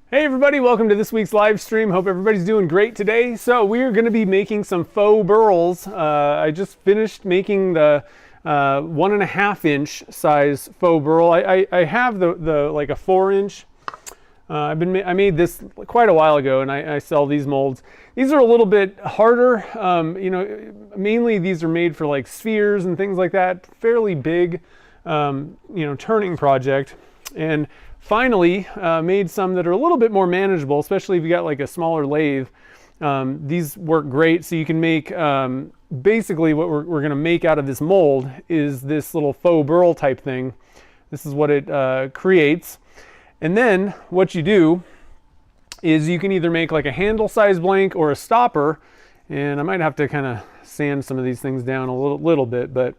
Hey everybody, welcome to this week's live stream. Hope everybody's doing great today. So we're going to be making some faux burls. I just finished making the 1.5-inch size faux burl. I have the like a 4-inch. I made this quite a while ago, and I sell these molds. These are a little bit harder. Mainly these are made for like spheres and things like that. Fairly big, turning project. And finally made some that are a little bit more manageable, especially if you got like a smaller lathe. These work great. So you can make, basically what we're going to make out of this mold is this little faux burl type thing. This is what it creates. And then what you do is you can either make like a handle size blank or a stopper. And I might have to kind of sand some of these things down a little bit, but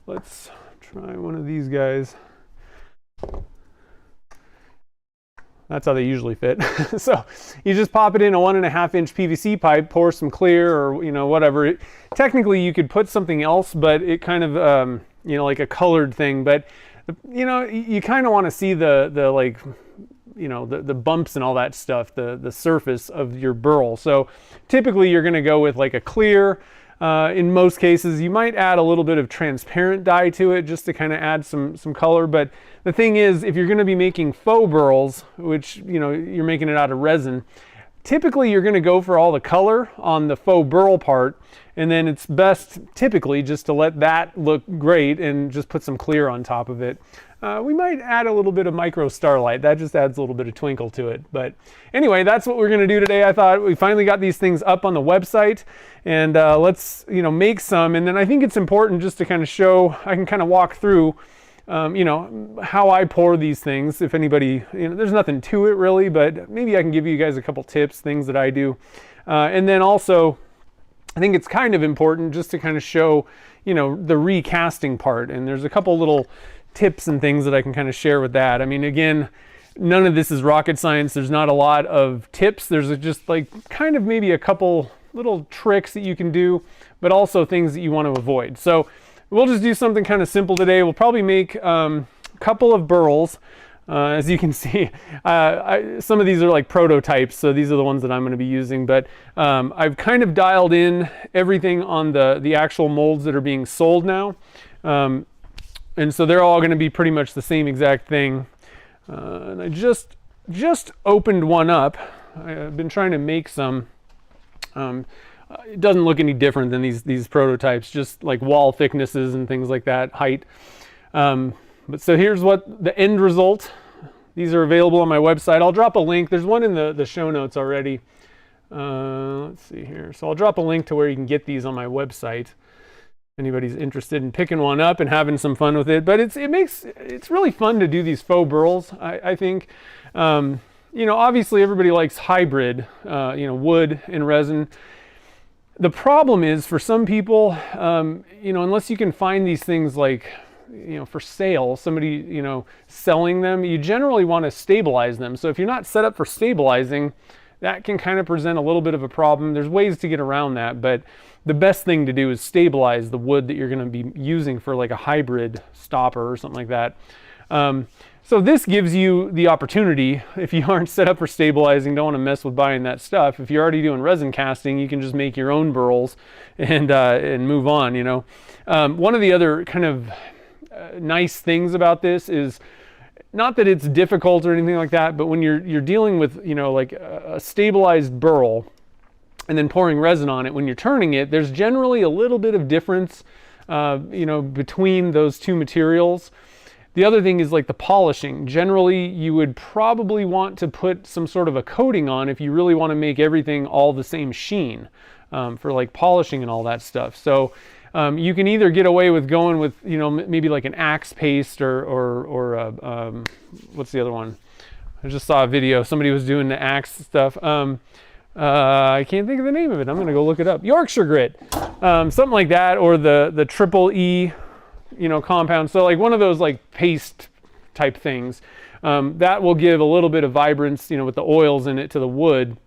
let's try one of these guys. That's how they usually fit. So you just pop it in a 1.5-inch PVC pipe, pour some clear or whatever. Technically you could put something else, but it kind of like a colored thing. But you kind of want to see the like the bumps and all that stuff, the surface of your burl. So typically you're going to go with like a clear. In most cases, you might add a little bit of transparent dye to it just to kind of add some color. But the thing is, if you're going to be making faux burls, which you're making it out of resin, typically you're going to go for all the color on the faux burl part, and then it's best typically just to let that look great and just put some clear on top of it. We might add a little bit of micro starlight. That just adds a little bit of twinkle to it. But anyway, that's what we're going to do today. I thought we finally got these things up on the website, and let's make some. And then I think it's important just to kind of show, I can kind of walk through how I pour these things. If anybody, there's nothing to it really, but maybe I can give you guys a couple tips, things that I do. And then also, I think it's kind of important just to kind of show, the recasting part. And there's a couple little tips and things that I can kind of share with that. I mean, again, none of this is rocket science. There's not a lot of tips. There's just like kind of maybe a couple little tricks that you can do, but also things that you want to avoid. So we'll just do something kind of simple today. We'll probably make a couple of burls. As you can see, some of these are like prototypes, so these are the ones that I'm going to be using. But I've kind of dialed in everything on the actual molds that are being sold now. And so they're all going to be pretty much the same exact thing. And I just opened one up. I've been trying to make some. It doesn't look any different than these prototypes, just like wall thicknesses and things like that, height. But so here's what the end result. These are available on my website. I'll drop a link. There's one in the show notes already. Let's see here. So I'll drop a link to where you can get these on my website. Anybody's interested in picking one up and having some fun with it. But it's really fun to do these faux burls, I think. Obviously everybody likes hybrid, wood and resin. The problem is for some people, unless you can find these things like, for sale, somebody, selling them, you generally want to stabilize them. So if you're not set up for stabilizing, that can kind of present a little bit of a problem. There's ways to get around that, but the best thing to do is stabilize the wood that you're going to be using for like a hybrid stopper or something like that. So this gives you the opportunity, if you aren't set up for stabilizing, don't want to mess with buying that stuff. If you're already doing resin casting, you can just make your own burls and move on. One of the other kind of nice things about this is not that it's difficult or anything like that, but when you're dealing with like a stabilized burl and then pouring resin on it, when you're turning it, there's generally a little bit of difference between those two materials. The other thing is like the polishing. Generally, you would probably want to put some sort of a coating on if you really want to make everything all the same sheen for like polishing and all that stuff. So you can either get away with going with, maybe like an axe paste or what's the other one? I just saw a video. Somebody was doing the axe stuff. I can't think of the name of it. I'm going to go look it up. Yorkshire grit, something like that, or the triple E, compound. So like one of those like paste type things that will give a little bit of vibrance, with the oils in it to the wood.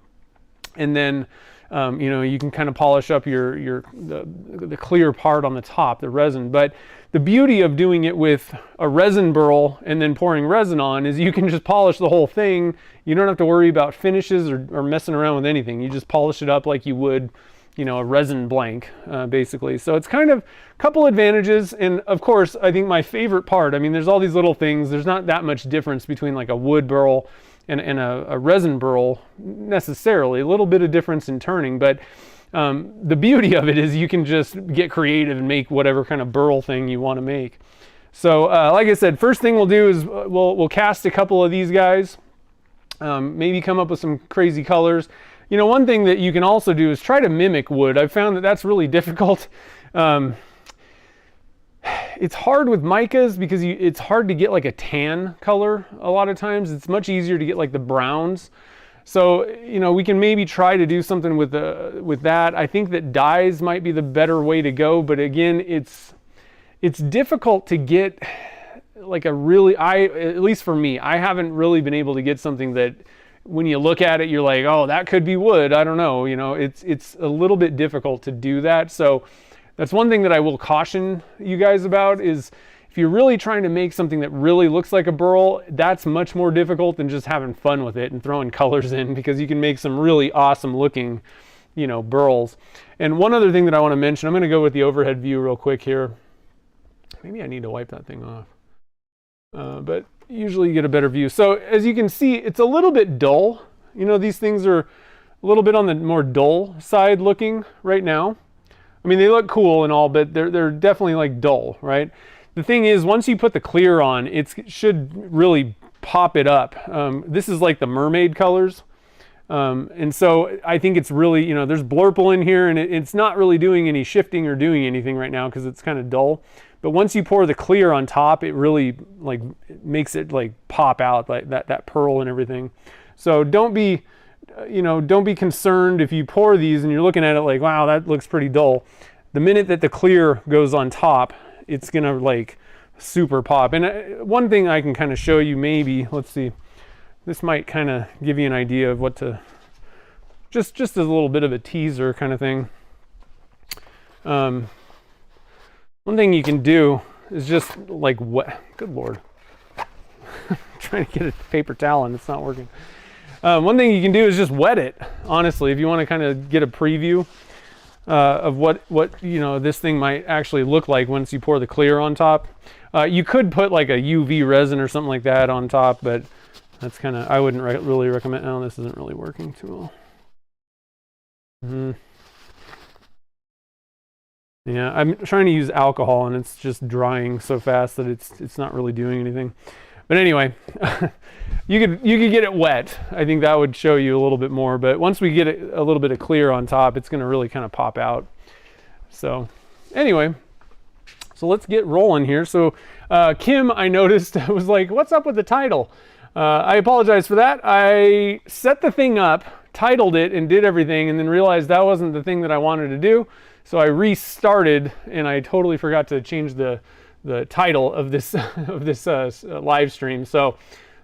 And then You know, you can kind of polish up the clear part on the top, the resin. But the beauty of doing it with a resin burl and then pouring resin on is you can just polish the whole thing. You don't have to worry about finishes or messing around with anything. You just polish it up like you would, you know, a resin blank, basically. So it's kind of a couple advantages. And of course, I think my favorite part, I mean, there's all these little things. There's not that much difference between like a wood burl and a resin burl necessarily. A little bit of difference in turning, but the beauty of it is you can just get creative and make whatever kind of burl thing you want to make. So like I said, first thing we'll do is we'll cast a couple of these guys, maybe come up with some crazy colors. You know, one thing that you can also do is try to mimic wood. I've found that that's really difficult. It's hard with micas because it's hard to get like a tan color a lot of times. It's much easier to get like the browns. So, you know, we can maybe try to do something with that. I think that dyes might be the better way to go, but again, it's difficult to get like a really, at least for me, I haven't really been able to get something that when you look at it, you're like, oh, that could be wood. I don't know. You know, it's a little bit difficult to do that. So that's one thing that I will caution you guys about is if you're really trying to make something that really looks like a burl, that's much more difficult than just having fun with it and throwing colors in, because you can make some really awesome looking, you know, burls. And one other thing that I want to mention, I'm going to go with the overhead view real quick here. Maybe I need to wipe that thing off. But usually you get a better view. So as you can see, it's a little bit dull. You know, these things are a little bit on the more dull side looking right now. I mean, they look cool and all, but they're definitely like dull, right? The thing is, once you put the clear on, it should really pop it up. This is like the mermaid colors. And so I think it's really, you know, there's blurple in here and it's not really doing any shifting or doing anything right now because it's kind of dull. But once you pour the clear on top, it really like makes it like pop out like that pearl and everything. So don't be, you know, don't be concerned if you pour these and you're looking at it like, wow, that looks pretty dull. The minute that the clear goes on top, it's gonna like super pop. And one thing I can kind of show you, maybe, let's see, this might kind of give you an idea of what to, just as a little bit of a teaser kind of thing. One thing you can do is just like wet, good Lord, trying to get a paper towel and it's not working. One thing you can do is just wet it, honestly, if you want to kind of get a preview of what you know this thing might actually look like once you pour the clear on top. You could put like a UV resin or something like that on top, but that's kind of, I wouldn't really recommend. Oh, this isn't really working too well. Yeah, I'm trying to use alcohol and it's just drying so fast that it's not really doing anything. But anyway, you could get it wet. I think that would show you a little bit more. But once we get a little bit of clear on top, it's going to really kind of pop out. So anyway, so let's get rolling here. So Kim, I noticed, was like, what's up with the title? I apologize for that. I set the thing up, titled it, and did everything, and then realized that wasn't the thing that I wanted to do. So I restarted, and I totally forgot to change the title of this live stream. So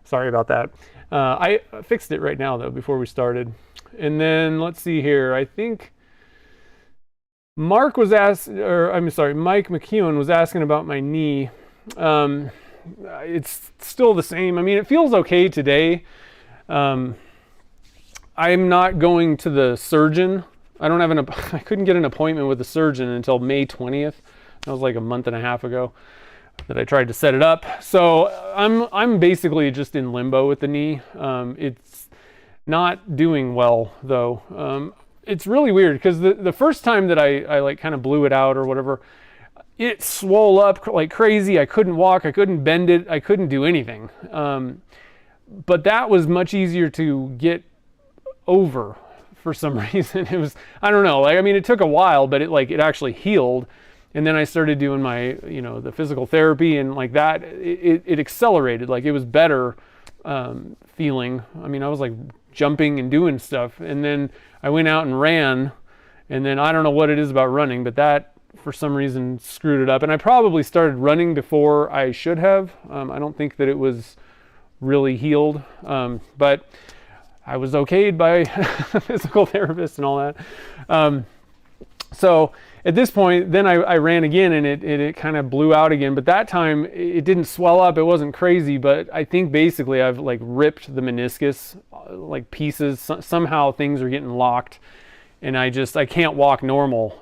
sorry about that. I fixed it right now though before we started. And then let's see here. I think Mike McEwen was asking about my knee. It's still the same. I mean, it feels okay today. I'm not going to the surgeon. I couldn't get an appointment with the surgeon until May 20th. That was like a month and a half ago that I tried to set it up. So I'm basically just in limbo with the knee. It's not doing well though. It's really weird because the first time that I like kind of blew it out or whatever, it swole up like crazy. I couldn't walk, I couldn't bend it, I couldn't do anything. But that was much easier to get over for some reason. It was, I don't know, like, I mean, it took a while, but it actually healed. And then I started doing my, the physical therapy, and like that, it accelerated. Like it was better feeling. I mean, I was like jumping and doing stuff. And then I went out and ran, and then I don't know what it is about running, but that for some reason screwed it up. And I probably started running before I should have. I don't think that it was really healed. But I was okayed by a physical therapist and all that. So at this point, then I ran again, and it kind of blew out again. But that time it didn't swell up. It wasn't crazy, but I think basically I've like ripped the meniscus, like pieces. Somehow things are getting locked, and I can't walk normal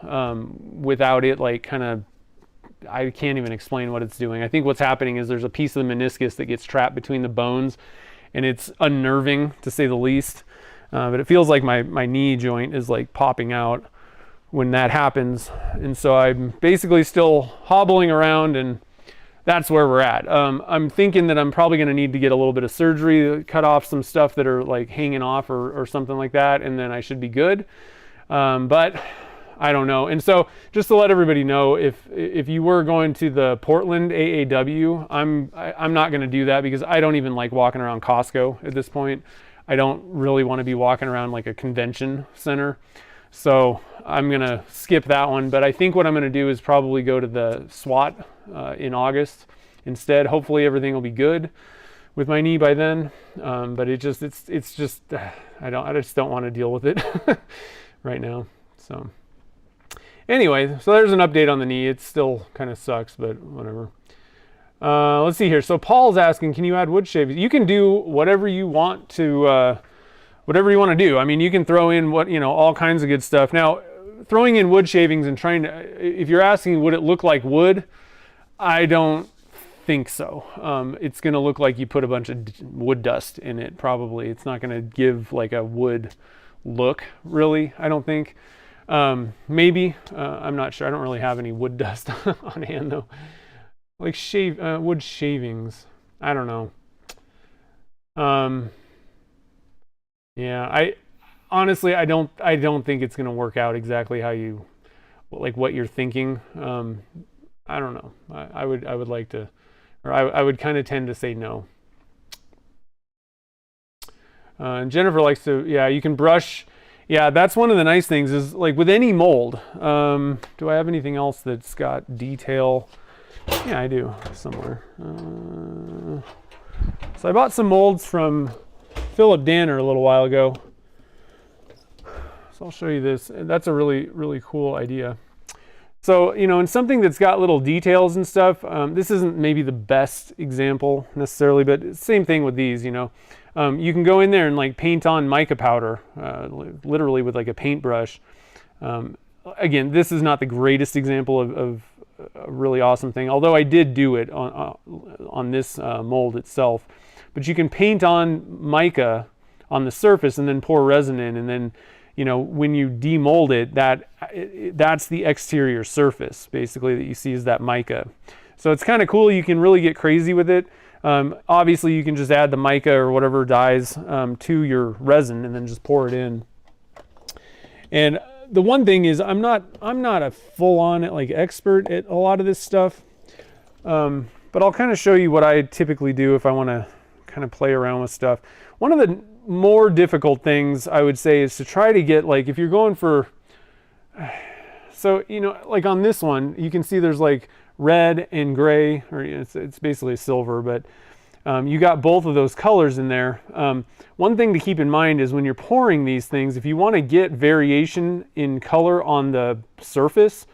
without it like kind of. I can't even explain what it's doing. I think what's happening is there's a piece of the meniscus that gets trapped between the bones, and it's unnerving to say the least. But it feels like my knee joint is like popping out when that happens. And so I'm basically still hobbling around, and that's where we're at. I'm thinking that I'm probably going to need to get a little bit of surgery, cut off some stuff that are like hanging off or something like that, and then I should be good. But I don't know. And so just to let everybody know, if you were going to the Portland AAW, I'm not going to do that because I don't even like walking around Costco at this point. I don't really want to be walking around like a convention center. So I'm going to skip that one. But I think what I'm going to do is probably go to the SWAT in August instead. Hopefully everything will be good with my knee by then. But it's just I just don't want to deal with it right now. So anyway, so there's an update on the knee. It still kind of sucks, but whatever. Let's see here. So Paul's asking, can you add wood shavings? You can do whatever you want to do. I mean, you can throw in all kinds of good stuff. Now, throwing in wood shavings and trying to, if you're asking, would it look like wood? I don't think so. It's going to look like you put a bunch of wood dust in it, probably. It's not going to give like a wood look, really, I don't think. Maybe, I'm not sure. I don't really have any wood dust on hand, though. Like wood shavings. I don't know. Yeah, I honestly I don't think it's going to work out exactly how you what you're thinking. I don't know. I would like to, or I would kind of tend to say no. And Jennifer likes to, yeah, you can brush. Yeah, that's one of the nice things is like with any mold. Do I have anything else that's got detail? Yeah, I do somewhere. So I bought some molds from Philip Danner a little while ago. So I'll show you this. That's a really, really cool idea. So, in something that's got little details and stuff, this isn't maybe the best example necessarily, but same thing with these, you can go in there and like paint on mica powder, literally with like a paintbrush. Again, this is not the greatest example of a really awesome thing, although I did do it on this mold itself. But you can paint on mica on the surface and then pour resin in, and then when you demold it, that's the exterior surface basically that you see is that mica. So it's kind of cool. You can really get crazy with it. Obviously you can just add the mica or whatever dyes to your resin and then just pour it in. And the one thing is I'm not a full-on like expert at a lot of this stuff, but I'll kind of show you what I typically do if I want to kind of play around with stuff. One of the more difficult things I would say is to try to get, like, if you're going for, so like on this one you can see there's like red and gray, or it's basically silver, but you got both of those colors in there. One thing to keep in mind is when you're pouring these things, if you want to get variation in color on the surface,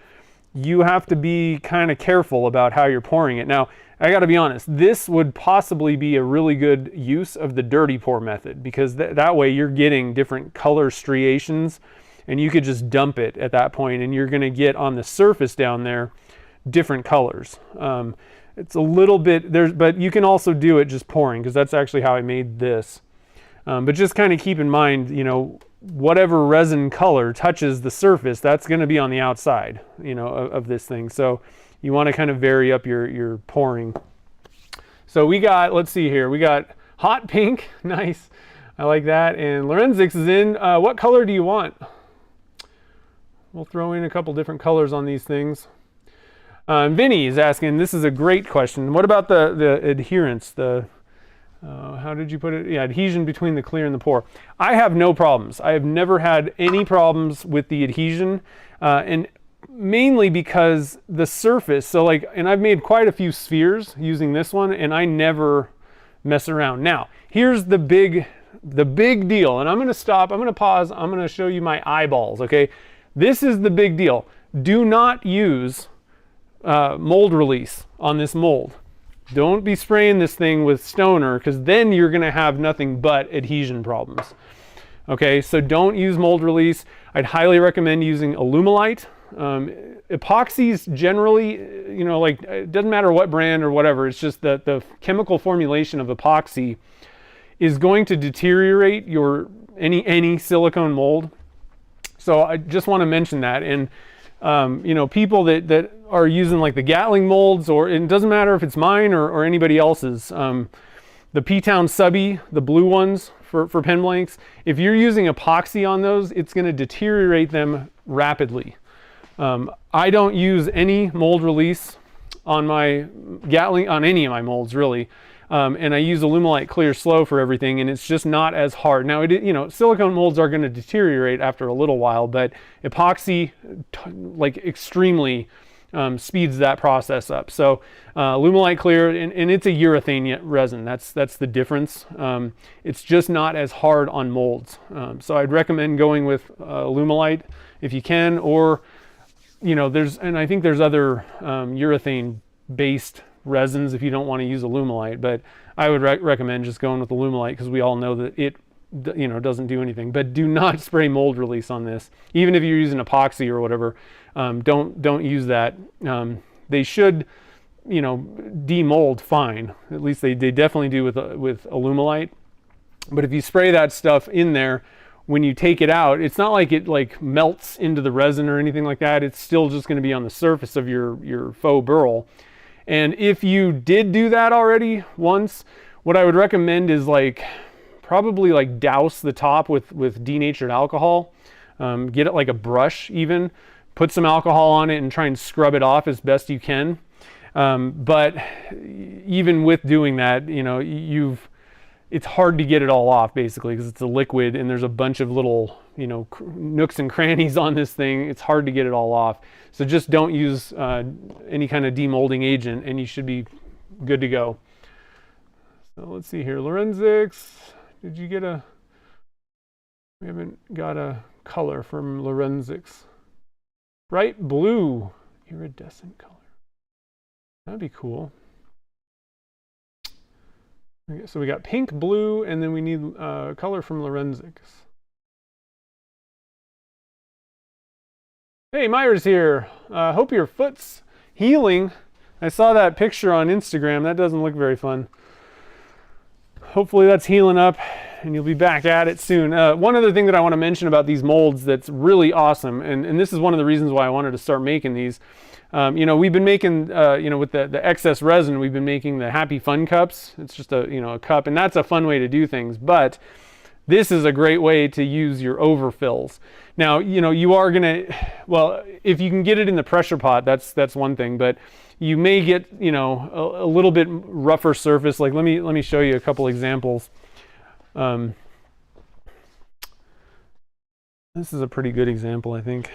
you have to be kind of careful about how you're pouring it. Now, I got to be honest, this would possibly be a really good use of the dirty pour method, because that way you're getting different color striations, and you could just dump it at that point and you're going to get on the surface down there different colors. It's a little bit there, but you can also do it just pouring, because that's actually how I made this. But just kind of keep in mind, whatever resin color touches the surface, that's going to be on the outside, of this thing. So you want to kind of vary up your pouring. So we got, let's see here, we got hot pink, nice, I like that. And Lorenzics is in. What color do you want? We'll throw in a couple different colors on these things. Vinny is asking, this is a great question. What about the adherence? How did you put it? Yeah, adhesion between the clear and the pour. I have no problems. I have never had any problems with the adhesion, and mainly because the surface, so like, and I've made quite a few spheres using this one, and I never mess around. Now, here's the big the big deal, and I'm going to stop, I'm going to pause, I'm going to show you my eyeballs, okay? This is the big deal. Do not use mold release on this mold. Don't be spraying this thing with stoner, because then you're going to have nothing but adhesion problems. Okay, so don't use mold release. I'd highly recommend using Alumilite. Epoxies generally, you know, like it doesn't matter what brand or whatever, it's just that the chemical formulation of epoxy is going to deteriorate your any silicone mold. So I just want to mention that. And you know, people that are using like the Gatling molds, or it doesn't matter if it's mine or anybody else's, the P-Town Subby, the blue ones for pen blanks, if you're using epoxy on those, it's going to deteriorate them rapidly. I don't use any mold release on my Gatling, on any of my molds really. And I use Alumilite Clear Slow for everything, and it's just not as hard. Now, you know, silicone molds are going to deteriorate after a little while, but epoxy like extremely speeds that process up. So Alumilite Clear, and it's a urethane resin. That's the difference. It's just not as hard on molds. So I'd recommend going with Alumilite if you can, or you know, and I think there's other urethane-based resins if you don't want to use Alumilite, but I would recommend just going with Alumilite, because we all know that it, you know, doesn't do anything. But do not spray mold release on this, even if you're using epoxy or whatever. Don't use that. They should, you know, demold fine. At least they definitely do with Alumilite. But if you spray that stuff in there, when you take it out, it's not like it like melts into the resin or anything like that. It's still just going to be on the surface of your faux burl. And if you did do that already once, what I would recommend is like probably like douse the top with denatured alcohol. Get it like a brush even, put some alcohol on it and try and scrub it off as best you can. But even with doing that, you know, it's hard to get it all off basically, because it's a liquid and there's a bunch of little, you know, nooks and crannies on this thing. It's hard to get it all off. So just don't use any kind of demolding agent, and you should be good to go. So let's see here, Lorenzics. Did you get we haven't got a color from Lorenzics. Bright blue, iridescent color. That'd be cool. Okay, so we got pink, blue, and then we need color from Lorenzics. Hey, Myra's here. Hope your foot's healing. I saw that picture on Instagram. That doesn't look very fun. Hopefully that's healing up and you'll be back at it soon. One other thing that I want to mention about these molds that's really awesome, and this is one of the reasons why I wanted to start making these. You know, we've been making, you know, with the excess resin, we've been making the Happy Fun cups. It's just a cup, and that's a fun way to do things. But this is a great way to use your overfills. Now, you know, you are gonna, well, if you can get it in the pressure pot, that's one thing. But you may get, you know, a little bit rougher surface. Like let me show you a couple examples. This is a pretty good example, I think.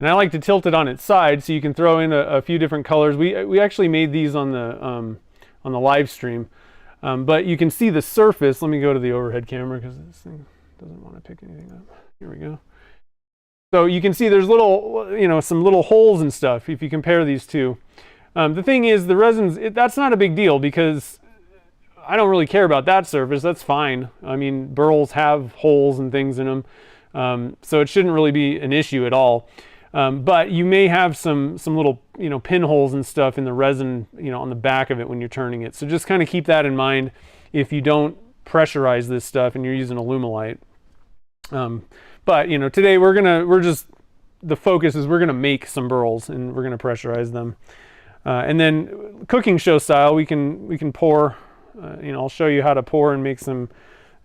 And I like to tilt it on its side so you can throw in a few different colors. We actually made these on the live stream, but you can see the surface. Let me go to the overhead camera because this thing doesn't want to pick anything up. Here we go. So you can see there's little, you know, some little holes and stuff if you compare these two. The thing is, the resins, that's not a big deal because I don't really care about that surface. That's fine. I mean, burls have holes and things in them, so it shouldn't really be an issue at all. But you may have some little, you know, pinholes and stuff in the resin, you know, on the back of it when you're turning it. So just kind of keep that in mind if you don't pressurize this stuff and you're using Alumilite. But you know, today the focus is we're gonna make some burls and we're gonna pressurize them. And then cooking show style, we can pour. You know, I'll show you how to pour and make some.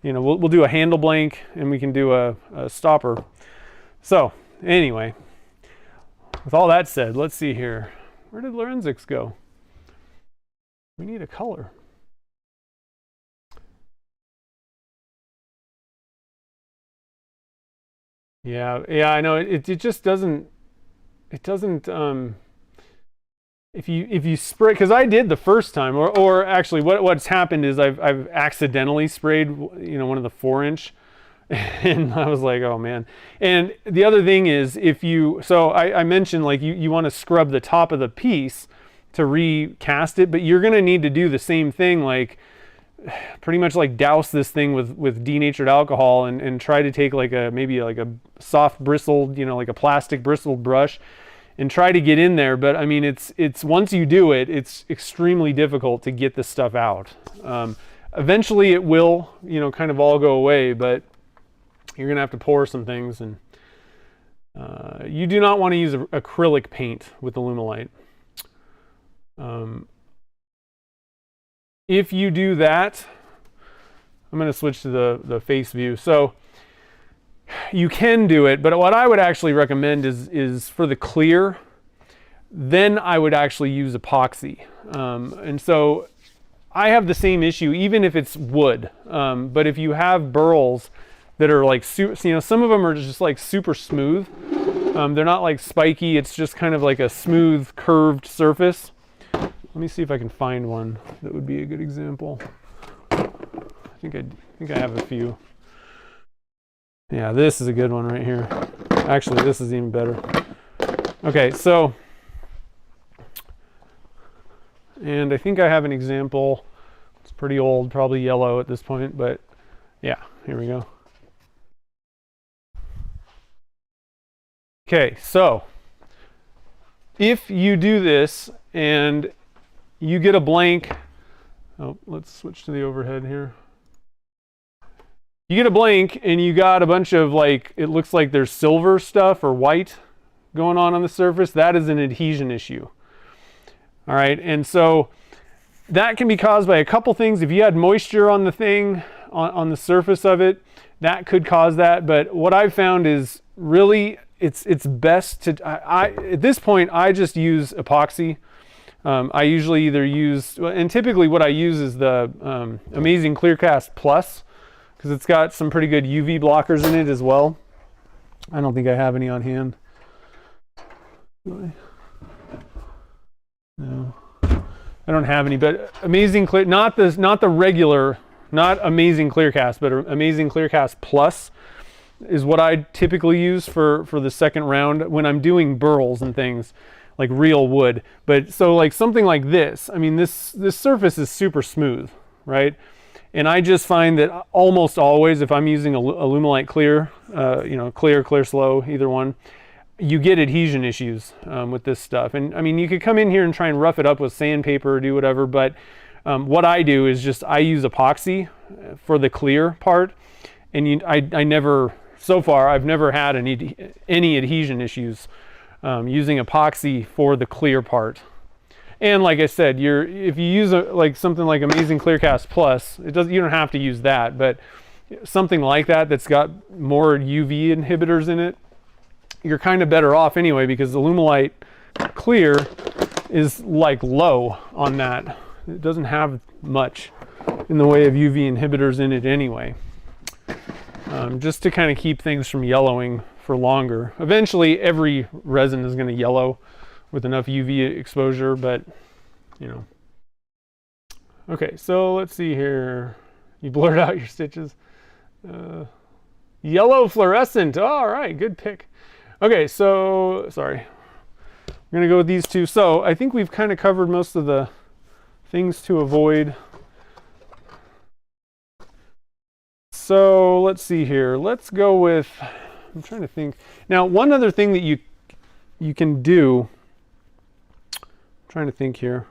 You know, we'll do a handle blank and we can do a stopper. So anyway. With all that said, let's see here. Where did Lorenzics go? We need a color. Yeah, I know. It just doesn't. It doesn't. if you spray, because I did the first time, or actually what's happened is I've accidentally sprayed, you know, one of the 4-inch, and I was like, oh man. And the other thing is, so I mentioned like you want to scrub the top of the piece to recast it, but you're going to need to do the same thing, like pretty much like douse this thing with denatured alcohol and try to take like maybe like a soft bristled, you know, like a plastic bristled brush and try to get in there. But I mean, it's once you do it, it's extremely difficult to get this stuff out. Eventually it will, you know, kind of all go away, but you're gonna have to pour some things, and you do not want to use acrylic paint with Alumilite. If you do that, I'm going to switch to the face view. So you can do it, but what I would actually recommend is for the clear, then I would actually use epoxy. And so I have the same issue, even if it's wood. But if you have burls that are like, you know, some of them are just like super smooth. They're not like spiky. It's just kind of like a smooth curved surface. Let me see if I can find one that would be a good example. I think I have a few. Yeah, this is a good one right here. Actually, this is even better. Okay, so, and I think I have an example. It's pretty old, probably yellow at this point, but yeah, here we go. Okay, so if you do this and you get a blank, oh, let's switch to the overhead here. You get a blank and you got a bunch of like, it looks like there's silver stuff or white going on the surface. That is an adhesion issue. All right, and so that can be caused by a couple things. If you had moisture on the thing, on the surface of it, that could cause that. But what I've found is really it's best to, at this point, I just use epoxy. I usually either use, and typically what I use is the Amazing Clearcast Plus, because it's got some pretty good UV blockers in it as well. I don't think I have any on hand. No, I don't have any, but Amazing Clear, not the regular, not Amazing Clearcast, but Amazing Clearcast Plus is what I typically use for the second round when I'm doing burls and things, like real wood. But so like something like this, I mean, this surface is super smooth, right? And I just find that almost always, if I'm using Alumilite clear, you know, clear slow, either one, you get adhesion issues with this stuff. And I mean, you could come in here and try and rough it up with sandpaper or do whatever, but what I do is just, I use epoxy for the clear part. And I never, so far, I've never had any adhesion issues using epoxy for the clear part. And like I said, if you use like something like Amazing Clearcast Plus, you don't have to use that, but something like that that's got more UV inhibitors in it, you're kind of better off anyway, because the Alumilite clear is like low on that. It doesn't have much in the way of UV inhibitors in it anyway. Just to kind of keep things from yellowing for longer. Eventually every resin is going to yellow with enough UV exposure, but you know. Okay, so let's see here. You blurred out your stitches. Yellow fluorescent. Oh, all right, good pick. Okay, so sorry. We're gonna go with these two. So I think we've kind of covered most of the things to avoid. So let's see here. Let's go with, I'm trying to think. Now, one other thing that you can do, I'm trying to think here.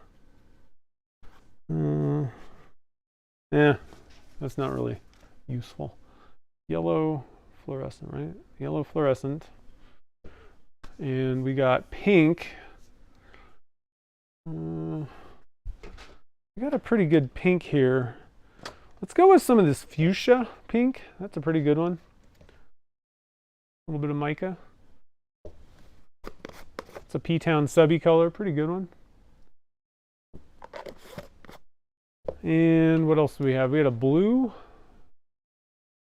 That's not really useful. Yellow fluorescent, right? Yellow fluorescent. And we got pink. We got a pretty good pink here. Let's go with some of this fuchsia pink. That's a pretty good one. A little bit of mica. It's a P-Town subby color, pretty good one. And what else do we have? We had a blue.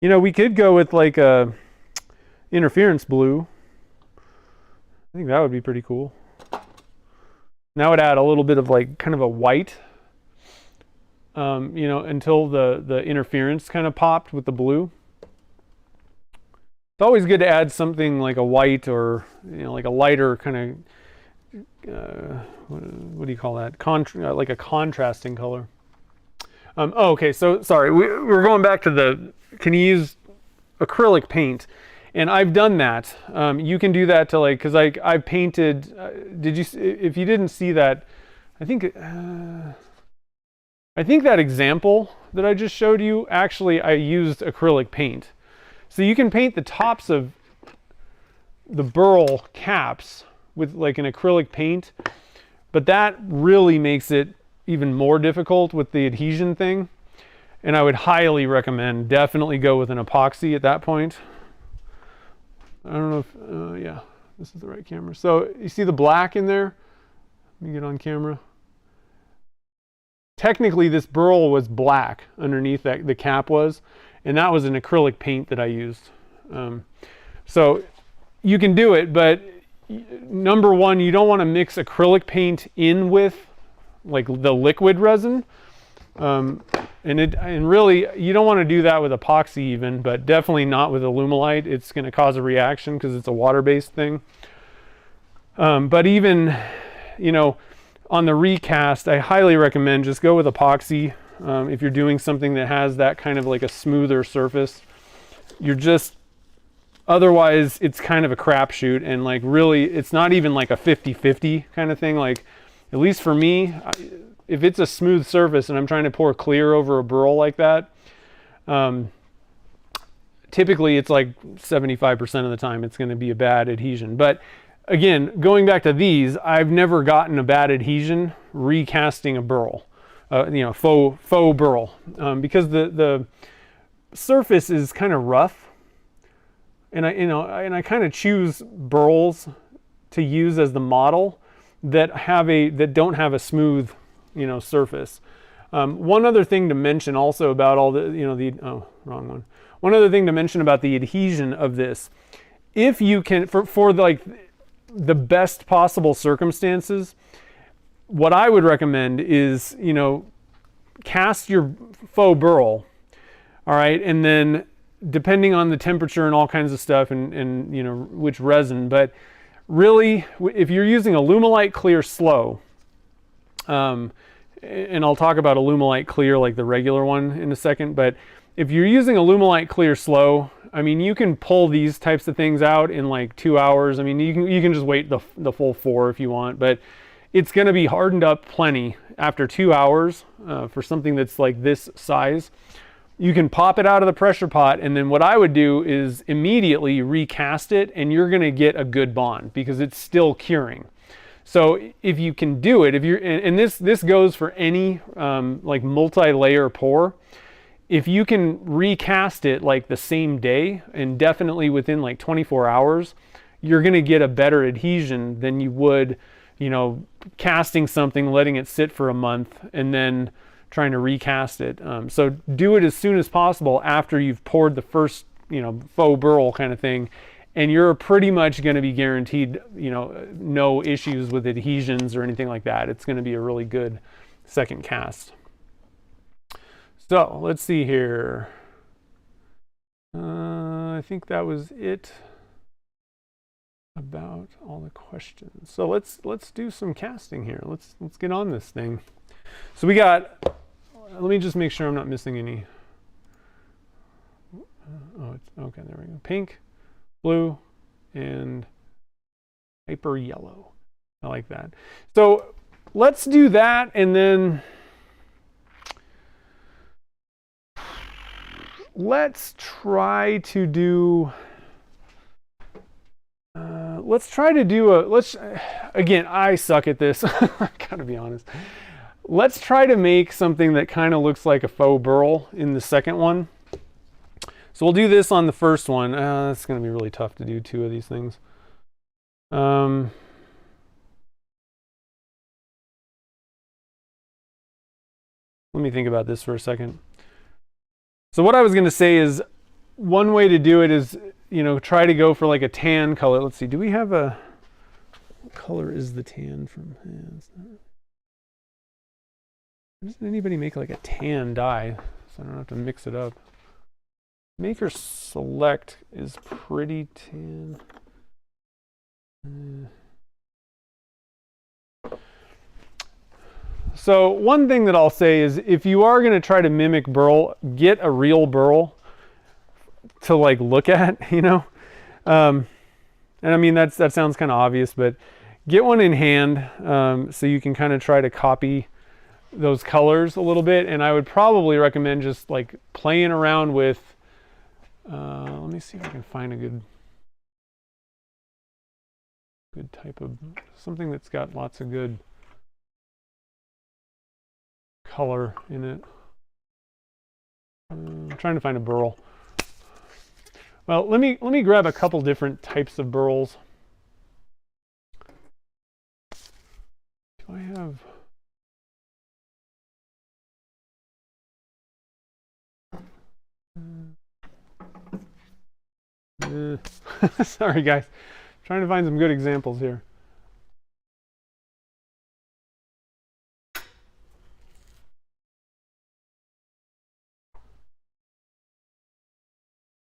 You know, we could go with like a interference blue. I think that would be pretty cool. And I would add a little bit of like kind of a white, you know, until the interference kind of popped with the blue. It's always good to add something like a white or, you know, like a lighter kind of, what do you call that? Like a contrasting color. Oh, okay, so sorry, we're going back to can you use acrylic paint? And I've done that. You can do that to like, because I painted, if you didn't see that, I think that example that I just showed you, actually I used acrylic paint. So you can paint the tops of the burl caps with like an acrylic paint, but that really makes it even more difficult with the adhesion thing. And I would highly recommend definitely go with an epoxy at that point. I don't know if, yeah, this is the right camera. So you see the black in there? Let me get on camera. Technically this burl was black underneath that the cap was, and that was an acrylic paint that I used. So you can do it, but number one, you don't want to mix acrylic paint in with like the liquid resin. And really you don't want to do that with epoxy even, but definitely not with Alumilite. It's going to cause a reaction because it's a water-based thing. But even, you know, on the recast, I highly recommend just go with epoxy. If you're doing something that has that kind of like a smoother surface, otherwise it's kind of a crapshoot, and like really it's not even like a 50-50 kind of thing. Like, at least for me, if it's a smooth surface and I'm trying to pour clear over a burl like that, typically it's like 75% of the time it's going to be a bad adhesion. But again, going back to these, I've never gotten a bad adhesion recasting a burl, you know, faux burl, because the surface is kind of rough, and I kind of choose burls to use as the model that don't have a smooth, you know, surface. One other thing to mention also about all the, you know, wrong one. One other thing to mention about the adhesion of this, if you can, for like the best possible circumstances, what I would recommend is, you know, cast your faux burl, all right, and then depending on the temperature and all kinds of stuff, and you know, which resin, but really, if you're using Alumilite clear slow, and I'll talk about Alumilite clear like the regular one in a second, but if you're using Alumilite clear slow, I mean, you can pull these types of things out in like 2 hours. I mean, you can just wait the full 4 if you want, but it's going to be hardened up plenty after 2 hours for something that's like this size. You can pop it out of the pressure pot, and then what I would do is immediately recast it, and you're going to get a good bond because it's still curing. So if you can do it, and this goes for any like multi-layer pour, if you can recast it like the same day and definitely within like 24 hours, you're going to get a better adhesion than you would, you know, casting something, letting it sit for a month, and then trying to recast it. So do it as soon as possible after you've poured the first, you know, faux burl kind of thing, and you're pretty much going to be guaranteed, you know, no issues with adhesions or anything like that. It's going to be a really good second cast. So let's see here. I think that was it about all the questions. So let's do some casting here. Let's get on this thing. So we got, let me just make sure I'm not missing any. Oh, it's okay, there we go. Pink, blue, and hyper yellow. I like that. So let's do that, and then let's try to do again, I suck at this. I gotta be honest. Let's try to make something that kind of looks like a faux burl in the second one. So we'll do this on the first one. It's going to be really tough to do 2 of these things. Let me think about this for a second. So what I was going to say is, one way to do it is, you know, try to go for like a tan color. Let's see, do we have a What color is the tan from? Doesn't anybody make like a tan dye? So I don't have to mix it up. Maker Select is pretty tan. So one thing that I'll say is if you are going to try to mimic burl, get a real burl to like look at, you know. And I mean that sounds kind of obvious, but get one in hand so you can kind of try to copy those colors a little bit. And I would probably recommend just like playing around with let me see if I can find a good type of something that's got lots of good color in it. I'm trying to find a burl. Well, let me grab a couple different types of burls. Do I have? Sorry guys, trying to find some good examples here.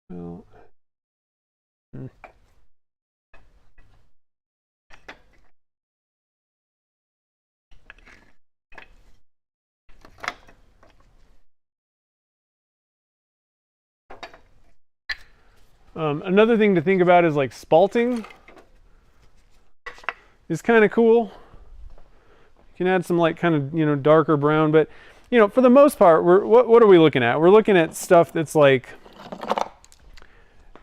Well, another thing to think about is like spalting is kind of cool. You can add some like kind of, you know, darker brown, but you know, for the most part, what are we looking at? We're looking at stuff that's like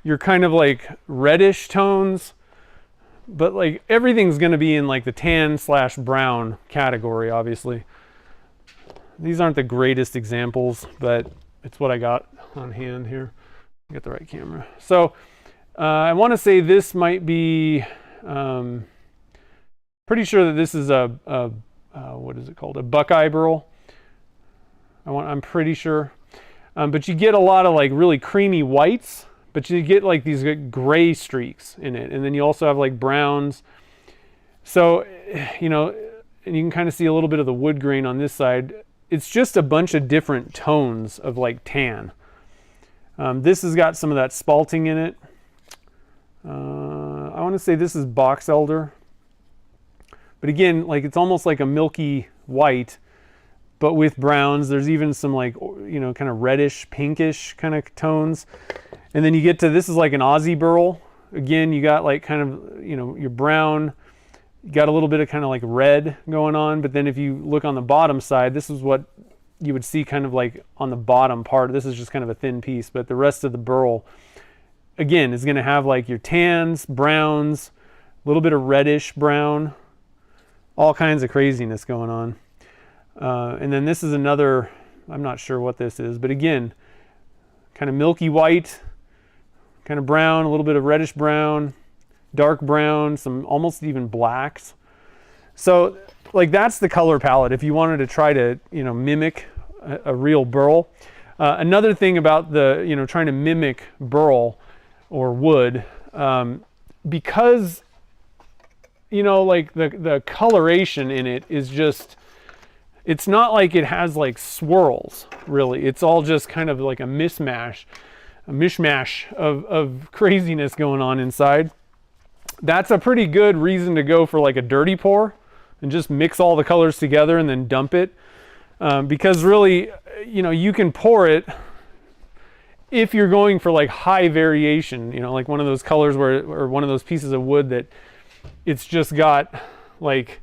you're kind of like reddish tones, but like everything's going to be in like the tan/brown category, obviously. These aren't the greatest examples, but it's what I got on hand here. Get the right camera. So I want to say this might be pretty sure that this is a what is it called? A Buckeye burl. I'm pretty sure. But you get a lot of like really creamy whites, but you get like these gray streaks in it. And then you also have like browns. So, you know, and you can kind of see a little bit of the wood grain on this side. It's just a bunch of different tones of like tan. This has got some of that spalting in it. I want to say this is box elder. But again, like it's almost like a milky white, but with browns. There's even some like, you know, kind of reddish, pinkish kind of tones. And then you get to, this is like an Aussie burl. Again, you got like kind of, you know, your brown, you got a little bit of kind of like red going on. But then if you look on the bottom side, this is what you would see kind of like on the bottom part. This is just kind of a thin piece, but the rest of the burl, again, is going to have like your tans, browns, a little bit of reddish brown, all kinds of craziness going on. And then this is another, I'm not sure what this is, but again, kind of milky white, kind of brown, a little bit of reddish brown, dark brown, some almost even blacks. So like that's the color palette if you wanted to try to, you know, mimic a real burl. Another thing about the, you know, trying to mimic burl or wood, because, you know, like the coloration in it is just, it's not like it has like swirls really. It's all just kind of like a mishmash of craziness going on inside. That's a pretty good reason to go for like a dirty pour and just mix all the colors together and then dump it. Because really, you know, you can pour it if you're going for like high variation, you know, like one of those colors where, or one of those pieces of wood that it's just got like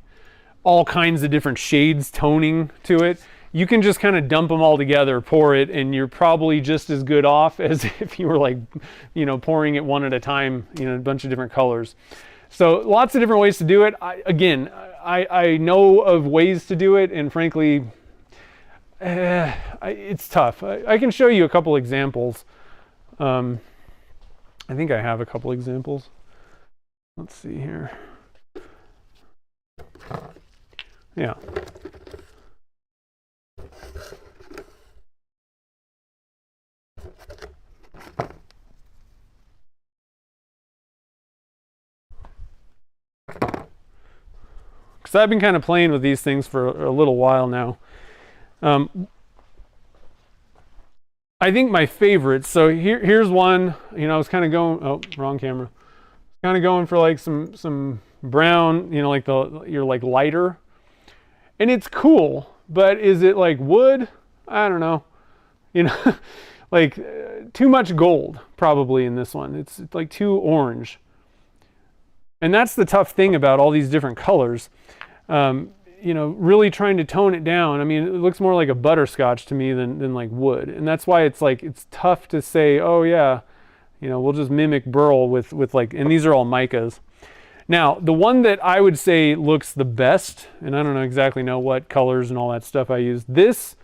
all kinds of different shades toning to it. You can just kind of dump them all together, pour it, and you're probably just as good off as if you were like, you know, pouring it one at a time, you know, a bunch of different colors. So lots of different ways to do it. I know of ways to do it, and frankly, it's tough. I can show you a couple examples. I think I have a couple examples. Let's see here. Yeah. So I've been kind of playing with these things for a little while now. I think my favorites, so here's one, you know, I was kind of going, oh, wrong camera. Kind of going for like some brown, you know, like you're like lighter. And it's cool, but is it like wood? I don't know. You know, like too much gold probably in this one. It's like too orange. And that's the tough thing about all these different colors. You know, really trying to tone it down. I mean, it looks more like a butterscotch to me than like wood. And that's why it's like, it's tough to say, oh yeah, you know, we'll just mimic burl with like, and these are all micas. Now, the one that I would say looks the best, and I don't exactly know what colors and all that stuff I use. This,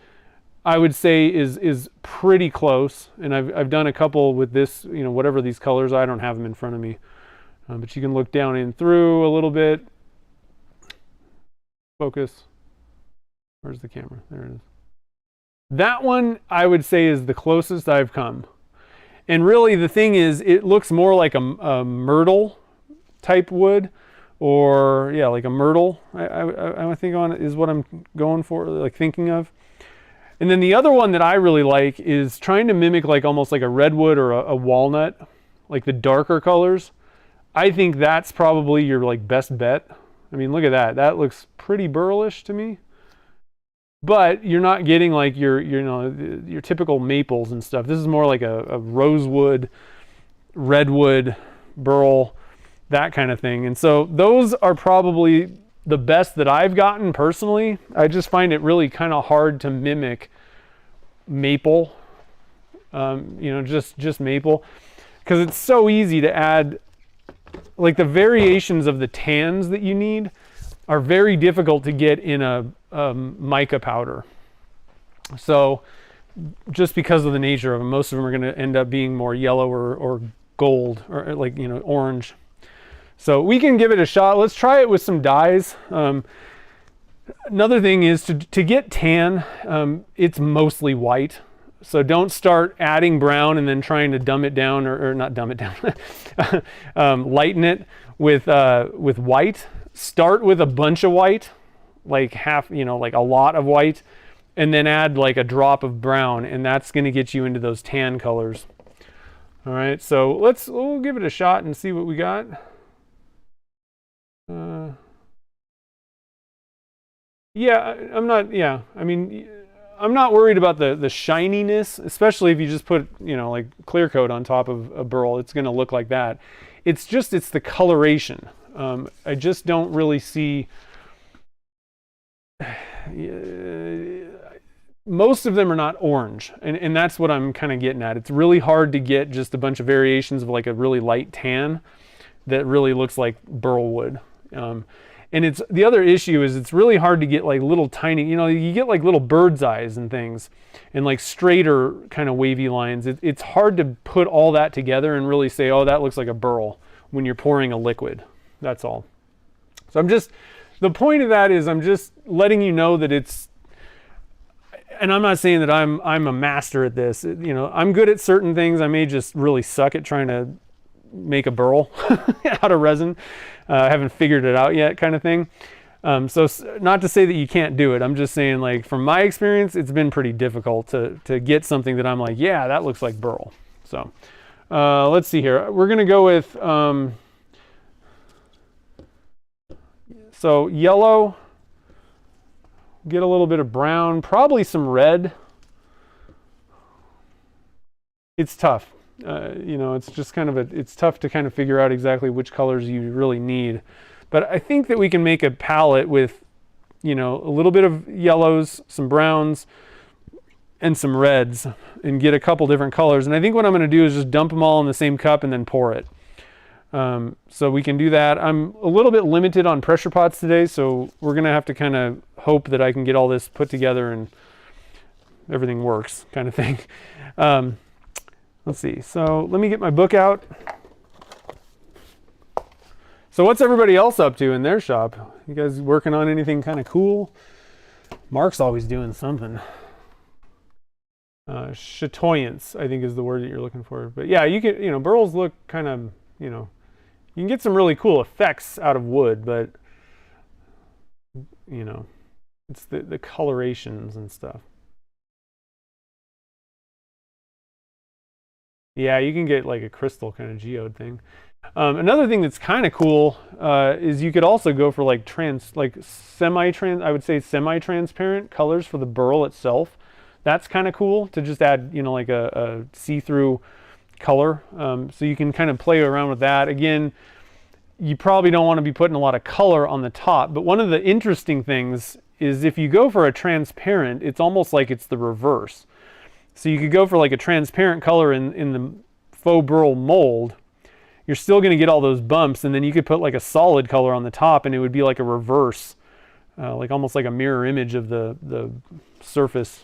I would say is pretty close. And I've done a couple with this, you know, whatever these colors, I don't have them in front of me. But you can look down and through a little bit. Focus. Where's the camera? There it is. That one I would say is the closest I've come. And really the thing is, it looks more like a myrtle type wood, or yeah, like a myrtle. I think on is what I'm going for, like thinking of. And then the other one that I really like is trying to mimic like almost like a redwood or a walnut, like the darker colors. I think that's probably your like best bet. I mean, look at that. That looks pretty burlish to me. But you're not getting like your typical maples and stuff. This is more like a rosewood, redwood, burl, that kind of thing. And so those are probably the best that I've gotten personally. I just find it really kind of hard to mimic maple, you know, just maple, because it's so easy to add. Like the variations of the tans that you need are very difficult to get in a mica powder. So just because of the nature of them, most of them are going to end up being more yellow or gold, or like, you know, orange. So we can give it a shot. Let's try it with some dyes. Another thing is to get tan, it's mostly white. So don't start adding brown and then trying to dumb it down, or not dumb it down, lighten it with white. Start with a bunch of white, like half, you know, like a lot of white, and then add like a drop of brown, and that's going to get you into those tan colors. All right, so we'll give it a shot and see what we got. Yeah, I mean, I'm not worried about the shininess, especially if you just put, you know, like clear coat on top of a burl. It's going to look like that. It's the coloration. I just don't really see. Most of them are not orange, and that's what I'm kind of getting at. It's really hard to get just a bunch of variations of like a really light tan that really looks like burl wood. And it's the other issue is it's really hard to get like little tiny, you know, you get like little bird's eyes and things, and like straighter kind of wavy lines. It's hard to put all that together and really say, oh, that looks like a burl when you're pouring a liquid. That's all. So the point of that is I'm just letting you know that it's, and I'm not saying that I'm a master at this. You know, I'm good at certain things. I may just really suck at trying to make a burl out of resin. I haven't figured it out yet, kind of thing. So not to say that you can't do it. I'm just saying, like, from my experience, it's been pretty difficult to get something that I'm like, yeah, that looks like burl. So let's see here. We're gonna go with so yellow. Get a little bit of brown, probably some red. It's tough. You know, it's just kind of it's tough to kind of figure out exactly which colors you really need. But I think that we can make a palette with, you know, a little bit of yellows, some browns, and some reds, and get a couple different colors. And I think what I'm going to do is just dump them all in the same cup and then pour it. So we can do that. I'm a little bit limited on pressure pots today, so we're going to have to kind of hope that I can get all this put together and everything works, kind of thing. Let's see. So let me get my book out. So what's everybody else up to in their shop? You guys working on anything kind of cool? Mark's always doing something. Chatoyance, I think, is the word that you're looking for. But yeah, you can, you know, burls look kind of, you know, you can get some really cool effects out of wood, but you know, it's the colorations and stuff. Yeah, you can get like a crystal kind of geode thing. Another thing that's kind of cool is you could also go for like I would say semi-transparent colors for the burl itself. That's kind of cool to just add, you know, like a see-through color. So you can kind of play around with that. Again, you probably don't want to be putting a lot of color on the top, but one of the interesting things is if you go for a transparent, it's almost like it's the reverse. So you could go for like a transparent color in the faux burl mold. You're still going to get all those bumps, and then you could put like a solid color on the top and it would be like a reverse, like almost like a mirror image of the surface.